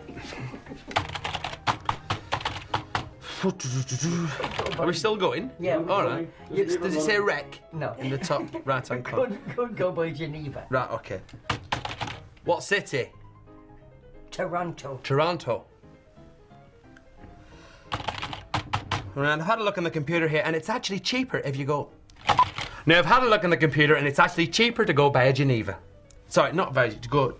Are we still going? Yeah. All right. Does it say wreck? No. In the top right-hand corner? Could go by Geneva. Right, okay. What city? Toronto. Toronto. Right, I've had a look on the computer here, and it's actually cheaper if you go... Now, I've had a look on the computer, and it's actually cheaper to go via Geneva. Sorry, not via... To go...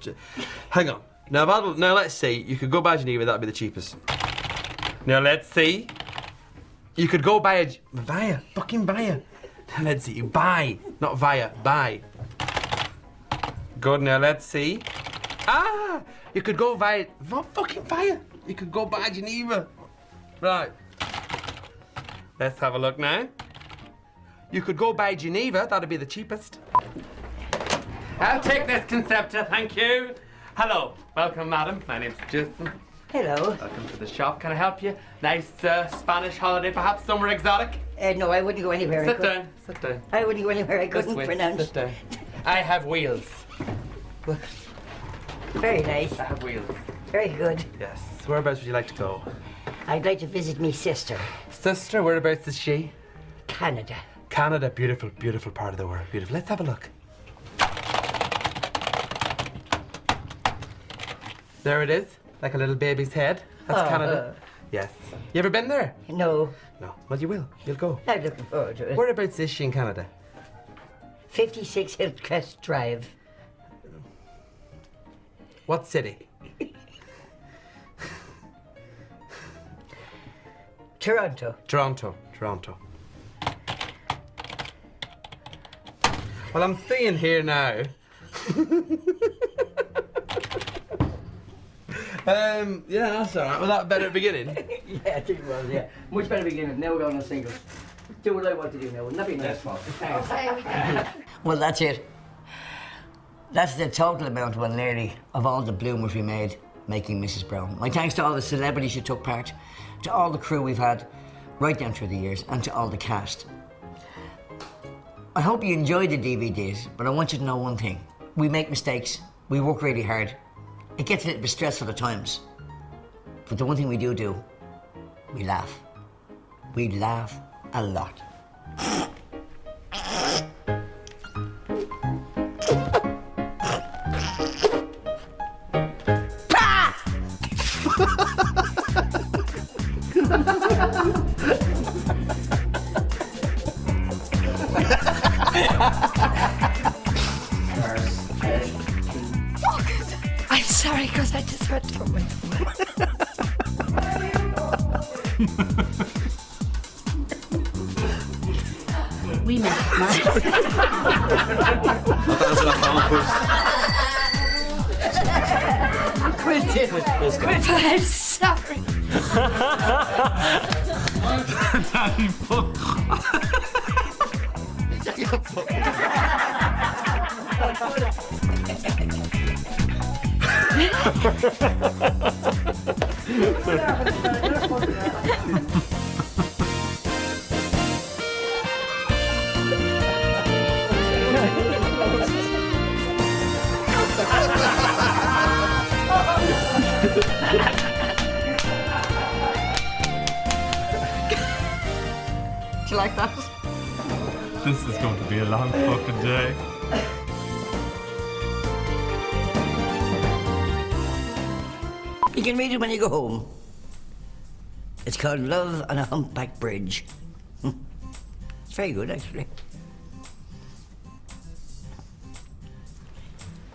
Hang on. Now, now let's see. You could go buy Geneva, that'd be the cheapest. Now, let's see. You could go buy a... Via. Fucking via. Now, let's see. Buy. Not via. Buy. Good, now, let's see. Ah! You could go buy... Fucking via. You could go buy Geneva. Right. Let's have a look now. You could go buy Geneva, that'd be the cheapest. I'll take this Concepta, thank you. Hello, welcome madam, my name's Jason. Hello. Welcome to the shop, can I help you? Nice Spanish holiday, perhaps somewhere exotic? No, I wouldn't go anywhere. Sit down, sit down. I wouldn't go anywhere I couldn't pronounce. Sit down. I have wheels. Look. Very nice. I have wheels. Very good. Yes, whereabouts would you like to go? I'd like to visit me sister. Sister, whereabouts is she? Canada. Canada, beautiful, beautiful part of the world. Beautiful. Let's have a look. There it is, like a little baby's head. That's Canada. Yes. You ever been there? No. No. Well, you will. You'll go. I'm looking forward to it. Whereabouts is she in Canada? 56 Hillcrest Drive. What city? Toronto. Toronto. Toronto. Well, I'm seeing here now. Yeah, that's all right. Was that a better beginning? Yeah, I think it was, yeah. Much better beginning. Now we're going on singles. Do what I want to do now. Wouldn't that be nice? Well, that's it. That's the total amount, well, nearly, of all the bloomers we made making Mrs. Brown. My thanks to all the celebrities who took part, to all the crew we've had right down through the years, and to all the cast. I hope you enjoyed the DVDs, but I want you to know one thing. We make mistakes. We work really hard. It gets a little bit stressful at times. But the one thing we do, we laugh. We laugh a lot. I'm sorry, because I just heard from my We met. I'm sorry. Daddy, fuck. Do you like that? This is going to be a long fucking day. You can read it when you go home. It's called Love on a Humpback Bridge. It's very good, actually.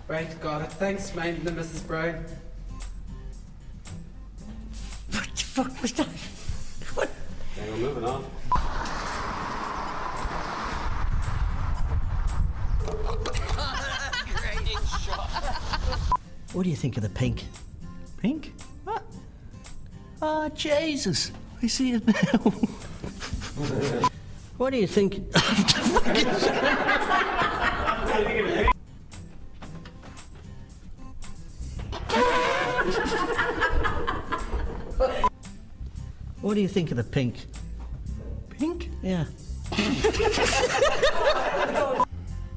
Right, got it. Thanks, minding the Mrs. Brown. What the fuck was that? What? Okay, we're moving on. What do you think of the pink? Pink? What? Oh, Jesus. I see it now. What do you think? What do you think of the pink? Pink? Yeah.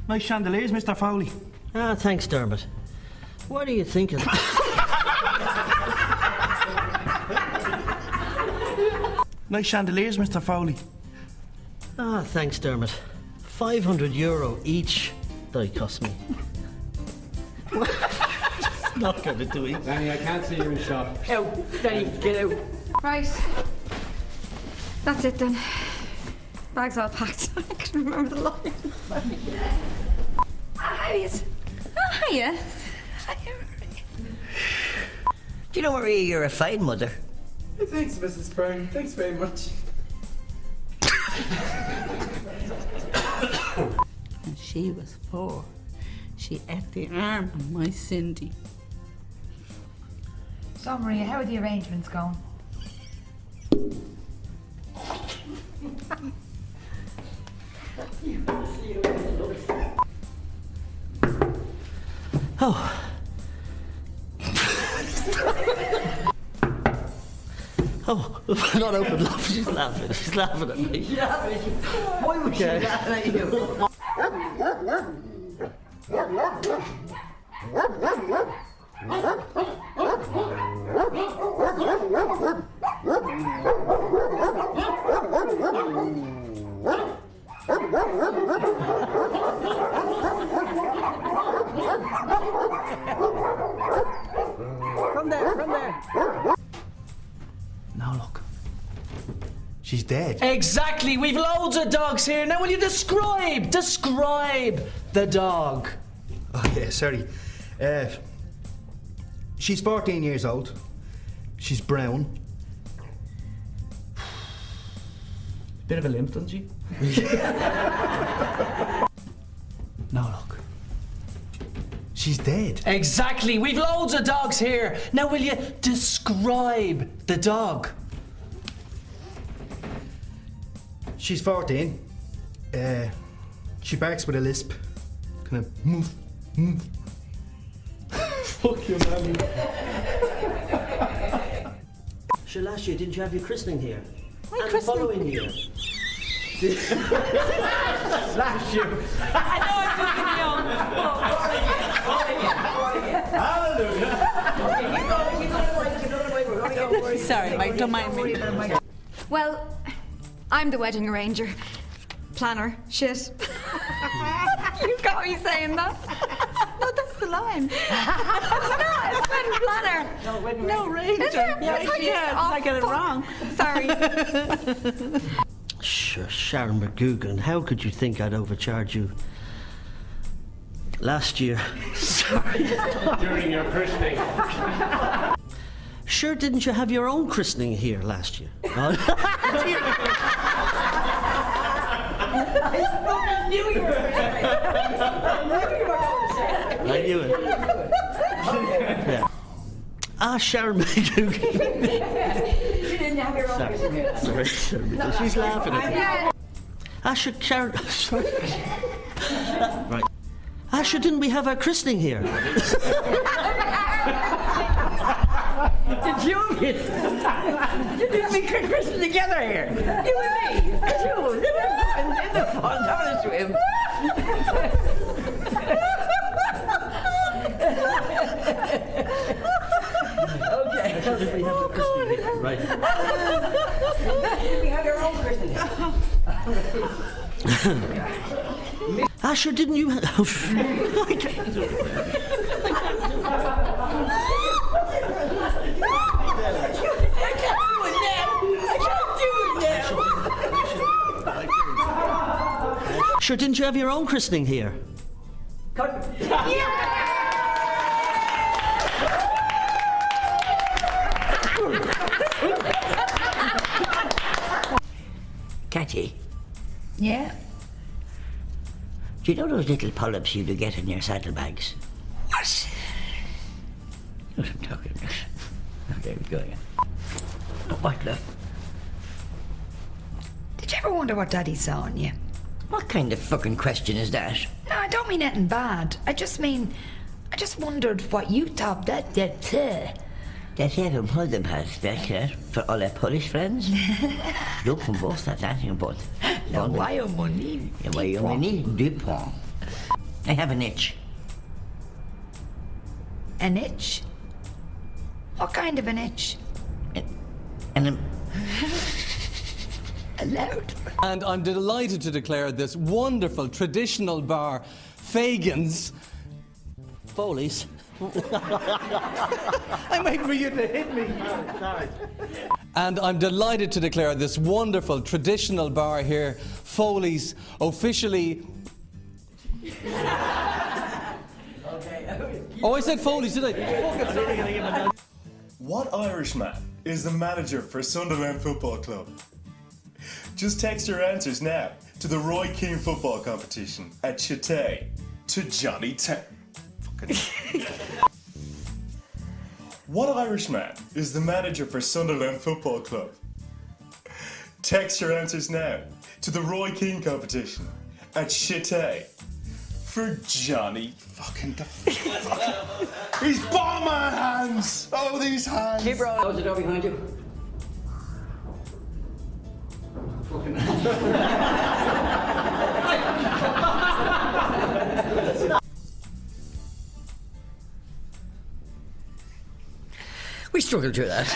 Nice chandeliers, Mr. Foley. Ah, thanks, Dermot. What do you think of Nice chandeliers, Mr. Foley. Ah, thanks, Dermot. €500 each they cost me. It's not going to do it. Danny, I can't see you in shop. Out, Danny, get out. Right. That's it then. Bag's all packed. I can remember the line. Hiya. Hiya. Hiya. Do you know, Maria, you're a fine mother. Thanks, Mrs. Brown. Thanks very much. When she was 4, she ate the arm of my Cindy. So, Maria, how are the arrangements going? Oh. Oh, not open, love. She's laughing. She's laughing at me. She's laughing at you. Why would she laugh at you? From there. Now look. She's dead. Exactly. We've loads of dogs here. Now will you describe the dog? Oh, yeah, sorry. She's 14 years old. She's brown. Bit of a limp, doesn't she? Now look. She's dead. Exactly. We've loads of dogs here. Now will you describe the dog? She's 14. She barks with a lisp. Kind of move. Fuck you, man. Sure, last year, didn't you have your christening here? My and christening? the following year. Last year. I know I'm looking young. Sorry, Mike, don't mind me. Well, I'm the wedding arranger. Planner. Shit. You got me saying that. No, that's the line. It's not. It's wedding planner. No, ranger. Is it? Yeah, I get it wrong. Sorry. Sure, Sharon McGugan, how could you think I'd overcharge you? Last year. Sorry. During your christening. Sure, didn't you have your own christening here last year? I knew you were going to say it. I knew it. Yeah. Ah, Sharon McGugan. She didn't have your own christening here. Sorry. She's laughing at me. Sharon. Sorry. Right. Asher, didn't we have our christening here? Did you? You did we christen together here? You and me. You. In the fun, having a swim. Okay. Did we have the christening here? Right. Did we have your own christening? Asher, didn't you? I can't do it. Sure, didn't you have your own christening here? Catchy. Yeah. Do you know those little polyps you do get in your saddlebags? What? You know what I'm talking about. Oh, there we go again. Oh, what, love? Did you ever wonder what Daddy saw in you? What kind of fucking question is that? No, I don't mean anything bad. I just wondered what you thought That jag vill podden verkligen för alla Polish friends. Då kom bort att jag på. Why am money? Why am money? Dupont. I have an itch. An itch? What kind of an itch? Allowed. And I'm delighted to declare this wonderful traditional bar, Fagan's. Foley's. I'm waiting for you to hit me. Sorry. And I'm delighted to declare this wonderful traditional bar here, Foley's, officially. Oh, I said Foley's, did I? What Irishman is the manager for Sunderland Football Club? Just text your answers now to the Roy Keane football competition at Chitay to Johnny 10. What Irishman is the manager for Sunderland Football Club? Text your answers now to the Roy Keane competition at Chitay for Johnny fucking These Bomberman hands! Oh, these hands! Keep rolling. Close the door behind you. Fucking we struggled through that.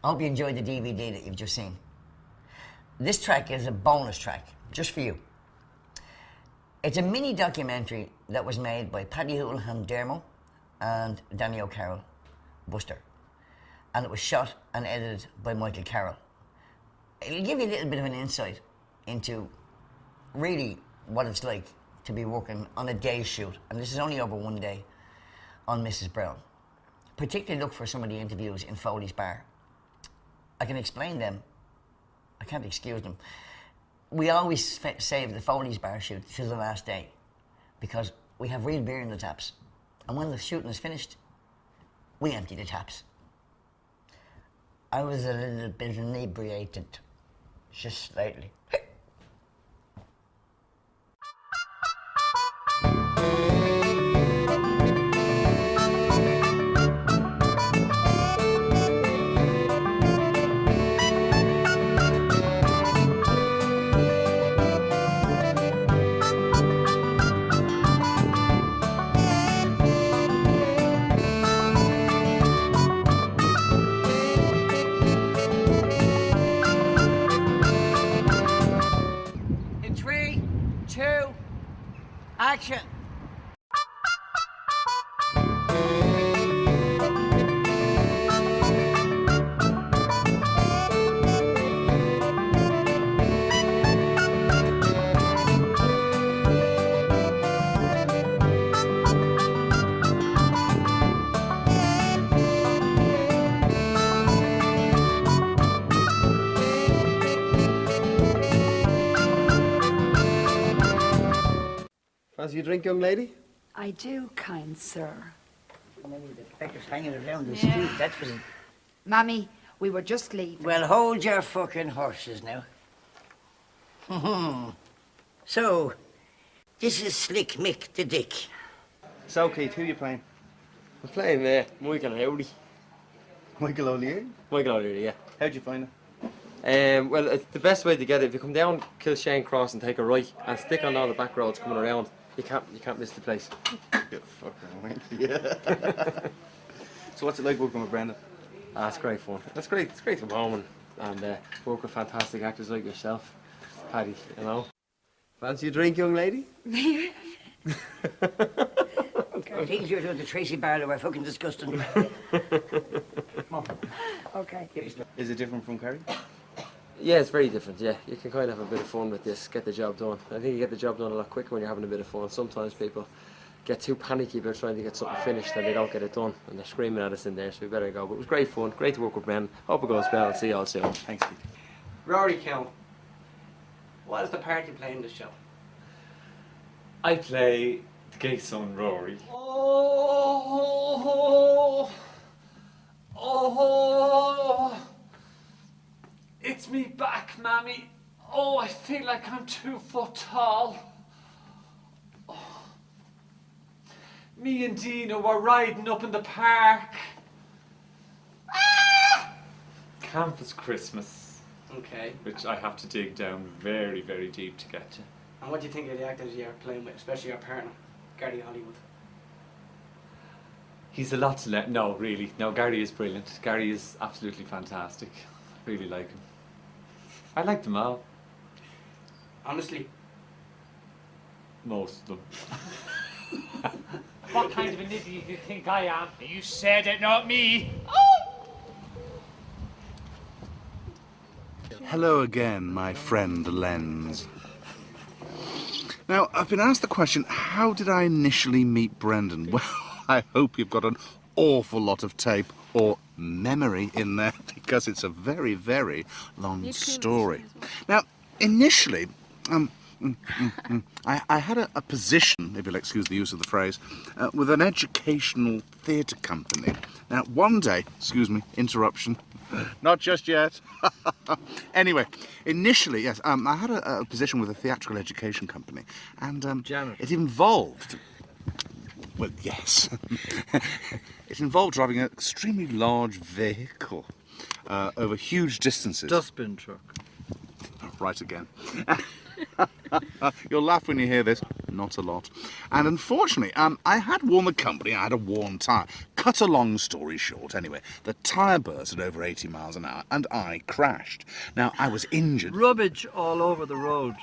I hope you enjoyed the DVD that you've just seen. This track is a bonus track, just for you. It's a mini documentary that was made by Paddy Houlihan Dermo and Danny O'Carroll Buster. And it was shot and edited by Michael Carroll. It'll give you a little bit of an insight into really what it's like to be working on a day's shoot. And this is only over one day on Mrs. Brown. Particularly look for some of the interviews in Foley's Bar. I can explain them. I can't excuse them. We always save the Foley's Bar shoot till the last day because we have real beer in the taps. And when the shooting is finished, we empty the taps. I was a little bit inebriated, just slightly. In 3, 2, action. Fancy a drink, young lady? I do, kind sir. Maybe the beggars hanging around the street, that's what it... Mammy, we were just leaving. Well, hold your fucking horses now. So, this is Slick Mick the Dick. So, Keith, who are you playing? I'm playing Michael O'Leary. Michael O'Leary? Michael O'Leary, yeah. How'd you find it? Well, it's the best way to get it. If you come down Kilshane Cross and take a right and stick on all the back roads coming around, you can't miss the place. You fucking wank. Yeah. So what's it like working with Brendan? It's great fun. It's great to come home and work with fantastic actors like yourself, Paddy, you know. Fancy a drink, young lady? Things you're doing to Tracy Barlow are fucking disgusting. Okay. Is it different from Kerry? Yeah, it's very different, yeah. You can kind of have a bit of fun with this, get the job done. I think you get the job done a lot quicker when you're having a bit of fun. Sometimes people get too panicky about trying to get something finished and they don't get it done and they're screaming at us in there, so we better go. But it was great fun, great to work with Ben. Hope it goes well. I'll see you all soon. Thanks, Keith. Rory Kiln, what is the part you play in the show? I play the gay son Rory. Oh, it's me back, Mammy. Oh, I feel like I'm 2 foot tall. Oh. Me and Dina were riding up in the park. Campus Christmas. Okay. which I have to dig down very, very deep to get to. And what do you think of the actors you're playing with, especially your partner, Gary Hollywood? He's a lot to learn. No, really. No, Gary is brilliant. Gary is absolutely fantastic. Really like him. I like them all. Honestly? Most of them. What kind of an idiot do you think I am? You said it, not me. Hello again, my friend Lenz. Now, I've been asked the question, how did I initially meet Brendan? Well, I hope you've got an awful lot of tape or memory in there, because it's a very, very long story. Now, initially, I had a position, if you'll excuse the use of the phrase, with an educational theatre company. Now, one day, excuse me, interruption, not just yet. Anyway, initially, yes, I had a position with a theatrical education company, and it involved, well, yes, it involved driving an extremely large vehicle over huge distances. Dustbin truck. Right again. You'll laugh when you hear this. Not a lot. And unfortunately, I had worn the company, I had a worn tyre. Cut a long story short, anyway, the tyre burst at over 80 miles an hour and I crashed. Now, I was injured. Rubbish all over the road.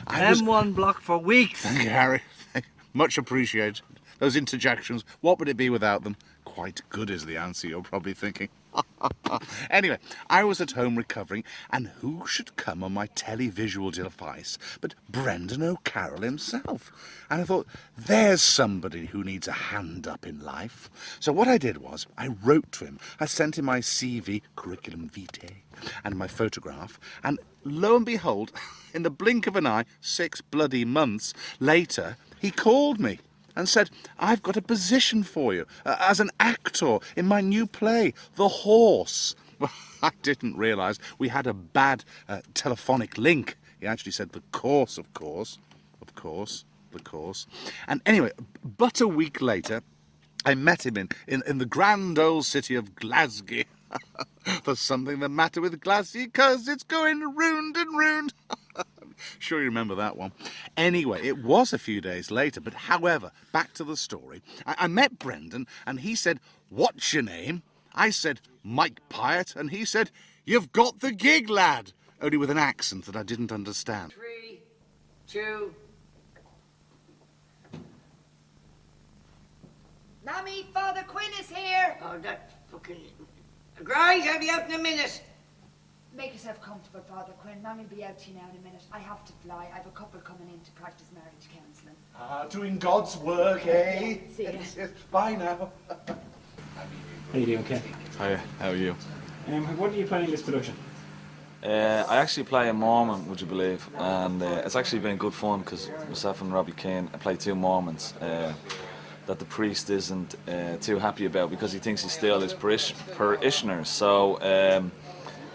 M1 block for weeks. Thank you, Harry. Much appreciated. Those interjections, what would it be without them? Quite good is the answer, you're probably thinking. Anyway, I was at home recovering, and who should come on my televisual device but Brendan O'Carroll himself? And I thought, there's somebody who needs a hand up in life. So what I did was, I wrote to him. I sent him my CV, curriculum vitae, and my photograph, and lo and behold, in the blink of an eye, 6 bloody months later, he called me and said, I've got a position for you as an actor in my new play, The Horse. Well, I didn't realise we had a bad telephonic link. He actually said the course, of course. Of course, the course. And anyway, but a week later, I met him in the grand old city of Glasgow. There's something the matter with Glasgow, 'cause it's going round and round. Sure you remember that one. Anyway, it was a few days later, but however, back to the story. I met Brendan, and he said, what's your name? I said, Mike Pyatt, and he said, you've got the gig, lad. Only with an accent that I didn't understand. 3, 2... Mammy, Father Quinn is here! Oh, that fucking... Grind, I'll be out in a minute. Make yourself comfortable, Father Quinn. Mammy'll be out to you now in a minute. I have to fly. I have a couple coming in to practice marriage counselling. Doing God's work, eh? See ya. Yes. Bye now. How you doing, Ken? Hiya, how are you? What are you playing in this production? I actually play a Mormon, would you believe? And it's actually been good fun because myself and Robbie Keane play 2 Mormons that the priest isn't too happy about because he thinks he still his parishioners. So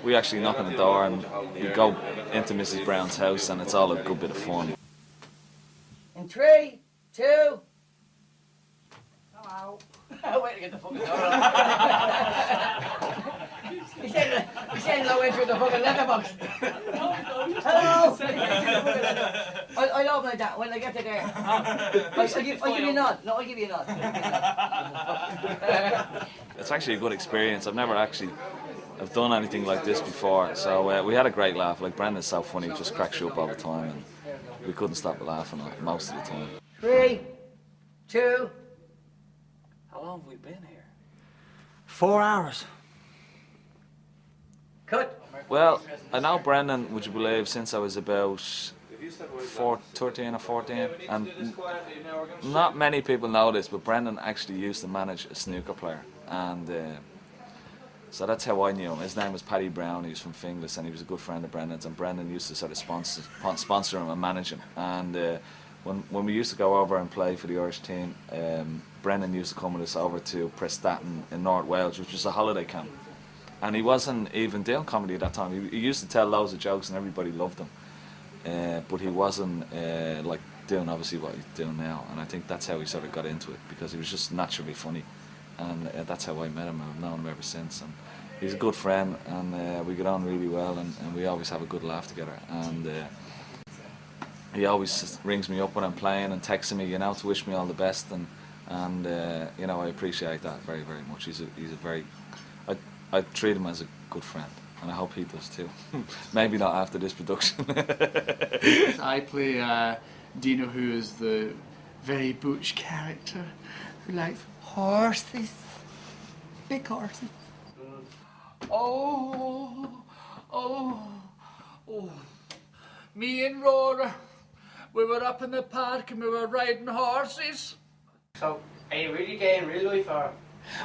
we actually knock on the door and we go into Mrs. Brown's house, and it's all a good bit of fun. In 3, 2... Hello. Wait to get the fucking door off. He's saying hello in through the fucking letterbox. Hello. I'll open like that when I get to there. I'll give you a nod. No, I'll give you a nod. It's actually a good experience. I've never actually done anything like this before, so we had a great laugh. Like, Brendan's so funny, he just cracks you up all the time, and we couldn't stop laughing most of the time. 3, 2... How long have we been here? 4 hours. Cut. Well, I know Brendan, would you believe, since I was about 13 or 14, and not many people know this, but Brendan actually used to manage a snooker player, and so that's how I knew him. His name was Paddy Brown. He was from Finglas, and he was a good friend of Brendan's, and Brendan used to sort of sponsor him and manage him. And when we used to go over and play for the Irish team, Brendan used to come with us over to Prestatyn in North Wales, which was a holiday camp. And he wasn't even doing comedy at that time. He used to tell loads of jokes and everybody loved him. But he wasn't like doing obviously what he's doing now. And I think that's how he sort of got into it, because he was just naturally funny. And that's how I met him. I've known him ever since. And he's a good friend, and we get on really well, and we always have a good laugh together. And he always rings me up when I'm playing and texts me, you know, to wish me all the best, and you know, I appreciate that very, very much. He's a very, I treat him as a good friend, and I hope he does too. Maybe not after this production. I play Dino, who is the very butch character who likes horses, big horses. Oh, me and Rora, we were up in the park and we were riding horses. So, are you really gay in real life, or?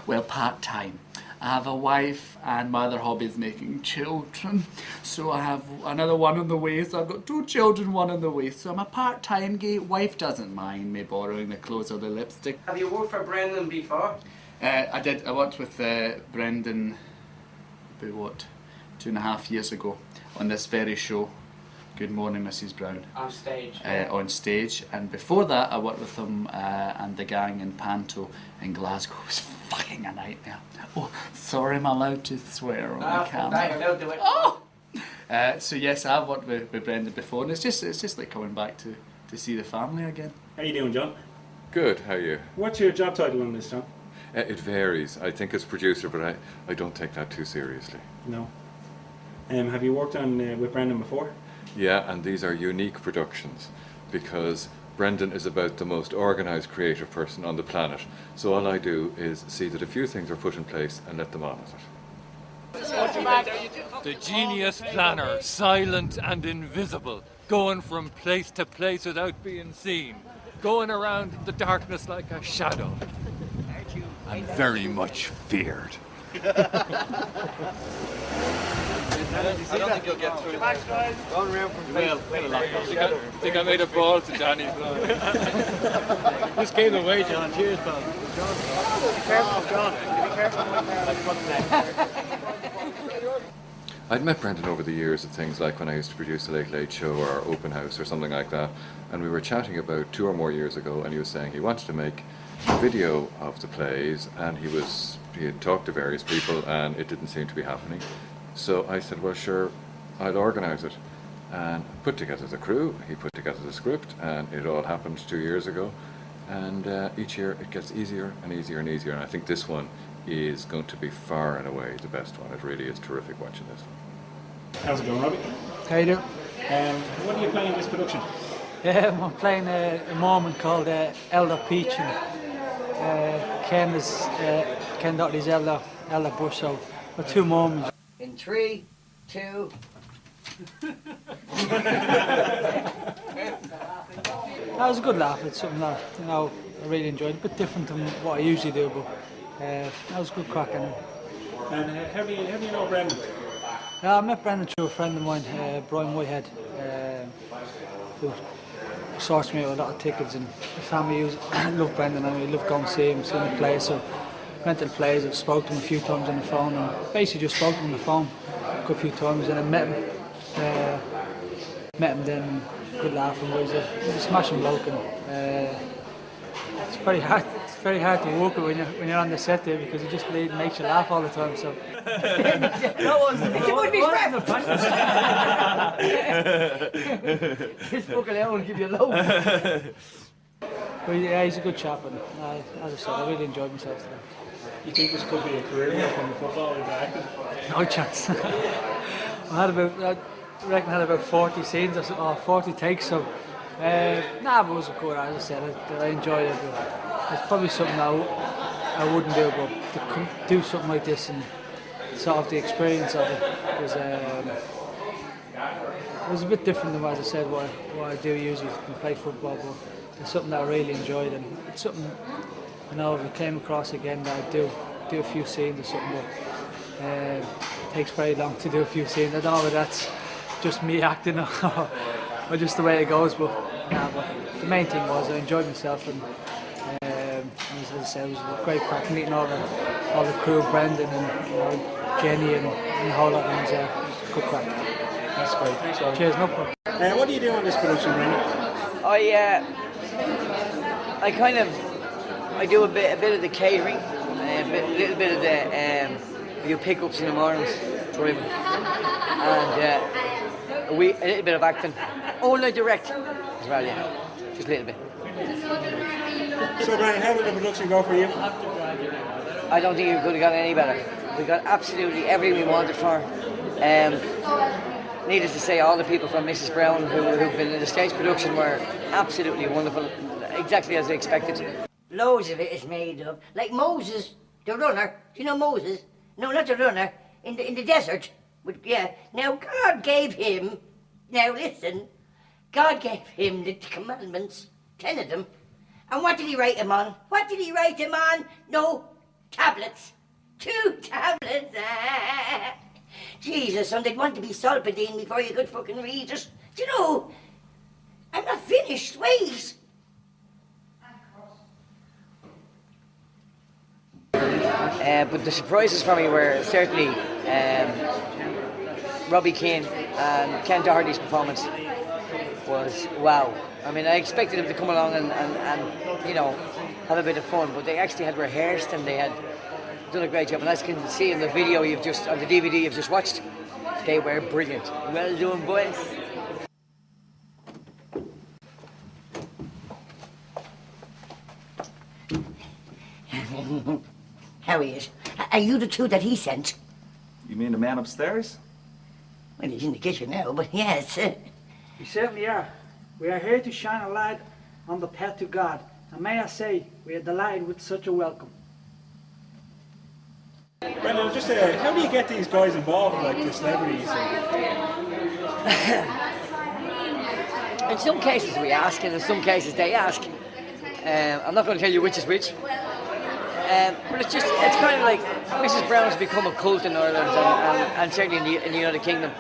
Well, part-time. I have a wife, and my other hobby is making children. So I have another one on the way, so I've got 2 children, 1 on the way. So I'm a part-time gay. Wife doesn't mind me borrowing the clothes or the lipstick. Have you worked for Brendan before? I did. I worked with Brendan about, what, 2.5 years ago on this very show, Good Morning Mrs. Brown. On stage? On stage. And before that I worked with him and the gang in Panto in Glasgow. It was fucking a nightmare. Oh, sorry, I'm allowed to swear on the camera. Don't do it. Oh! So yes, I've worked with Brendan before, and it's just like coming back to see the family again. How you doing, John? Good, how are you? What's your job title on this, John? It varies. I think it's producer, but I don't take that too seriously. No. Have you worked on with Brendan before? Yeah, and these are unique productions because Brendan is about the most organised creative person on the planet. So all I do is see that a few things are put in place and let them on with it. The genius planner, silent and invisible, going from place to place without being seen, going around in the darkness like a shadow, and very much feared. I don't think you'll get through. Thanks, guys. Going around from I think I made a ball to Danny. Just came away, John. Cheers, pal. Be careful, John. Be careful. I'd met Brendan over the years at things like when I used to produce the Late Late Show or Open House or something like that, and we were chatting about 2 or more years ago, and he was saying he wanted to make a video of the plays, and he had talked to various people and it didn't seem to be happening. So I said, well, sure, I'll organise it, and put together the crew. He put together the script, and it all happened 2 years ago, and each year it gets easier and easier and easier, and I think this one is going to be far and away the best one. It really is terrific watching this one. How's it going, Robbie? How you doing? What are you playing in this production? I'm playing a moment called Elder Peach, and Ken Doherty's Elder Bush, so we're 2 moments. In 3, 2. That was a good laugh. It's something that, you know, I really enjoyed. A bit different than what I usually do, but that was a good crack anyway. And how do you know Brendan? I met Brendan through a friend of mine, Brian Whitehead, who sourced me out a lot of tickets, and the family loved Brendan and we loved going to see him, seeing the play. So went to the plays, I spoke to him a few times on the phone, and basically just spoke to him on the phone a few times, and I met him then, good laugh, and he's a smashing bloke, and it's very hard to work with when you're on the set there, because he just makes you laugh all the time. So Just fucking hell will give you a load. But yeah, he's a good chap, and as I said, I really enjoyed myself today. You think this could be a career from football into acting? No chance. I reckon I had about 40 scenes or 40 takes, so but it was good, as I said, I enjoyed it. But it's probably something I wouldn't do, but to do something like this and sort of the experience of it was a bit different than, as I said, what I do usually when I play football, but it's something that I really enjoyed, and it's something, you know, if I came across again, that I'd do a few scenes or something, but it takes very long to do a few scenes. I don't know whether that's just me acting or just the way it goes, but the main thing was I enjoyed myself, and as I said, it was a great crack meeting all the crew, Brendan and Jenny and the whole lot, and it was a good crack. That's great, thanks Robbie. Cheers, no problem. What do you do on this production, Brendan? I do a bit of the catering, a little bit of the We do pickups in the mornings, driving. And a little bit of acting. All night direct as well, yeah. Just a little bit. So, Brian, how did the production go for you? I don't think you could have got any better. We got absolutely everything we wanted for. Needless to say, all the people from Mrs. Brown who've been in the stage production were absolutely wonderful, exactly as I expected. Loads of it is made of, like Moses, the runner. Do you know Moses? No, not the runner. In the desert. Yeah. Now God gave him. Now listen. God gave him the commandments, 10 of them. And what did he write them on? What did he write them on? No tablets. 2 tablets. Jesus, son, they'd want to be Solpadine before you could fucking read it. Do you know? I'm not finished. Wait. But the surprises for me were certainly Robbie Keane and Ken Doherty's performance was wow. I mean, I expected them to come along and you know, have a bit of fun, but they actually had rehearsed and they had done a great job. And as you can see in the video on the DVD you've just watched, they were brilliant. Well done, boys. How he is? Are you the 2 that he sent? You mean the man upstairs? Well, he's in the kitchen now, but yes. We certainly are. We are here to shine a light on the path to God. And may I say, we are delighted with such a welcome. Brendan, just how do you get these guys involved, like the celebrities? In some cases we ask, and in some cases they ask. I'm not going to tell you which is which. But it's kind of like Mrs. Brown's become a cult in Ireland and certainly in the United Kingdom.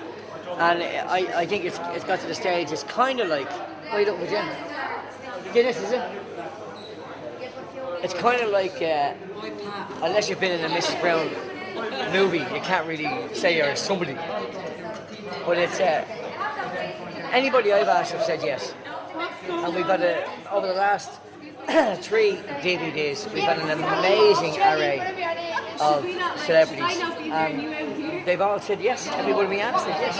And I think it's got to the stage, it's kind of like, what are you looking for, Jen? Guinness, is it? It's kind of like, unless you've been in a Mrs. Brown movie, you can't really say you're somebody. But it's, anybody I've asked have said yes. And we've had, over the last 3 DVDs, we've had an amazing array of celebrities. And they've all said yes. Everybody we asked said yes.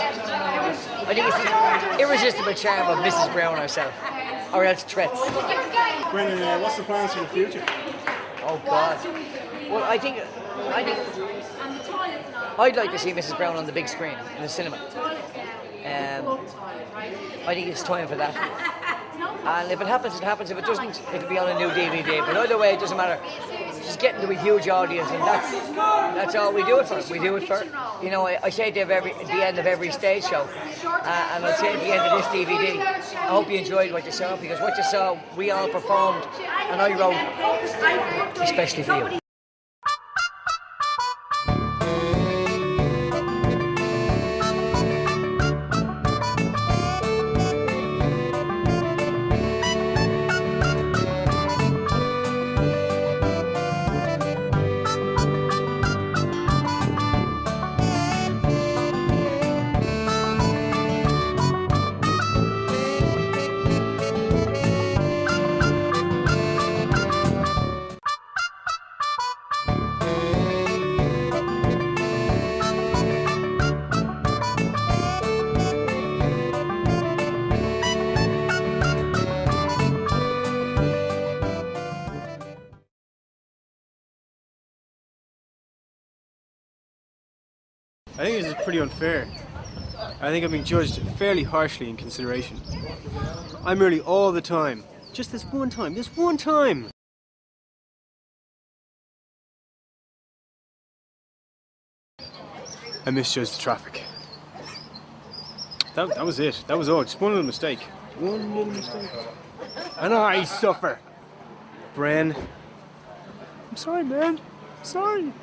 I think it's the irresistible charm of Mrs. Brown herself. Or else threats. Brendan, what's the plans for the future? Oh God. Well, I think I'd like to see Mrs. Brown on the big screen in the cinema. I think it's time for that. And if it happens, it happens. If it doesn't, it'll be on a new DVD. But either way, it doesn't matter. Just getting to a huge audience, and that's all we do it for. We do it for, you know, I say it at the end of every stage show, and I'll say at the end of this DVD, I hope you enjoyed what you saw, because what you saw, we all performed, and I wrote especially for you. I think this is pretty unfair. I think I'm being judged fairly harshly in consideration. I'm early all the time. Just this one time. I misjudged the traffic. That was it. That was all. Just one little mistake. One little mistake. And I suffer. Bren. I'm sorry, man. I'm sorry.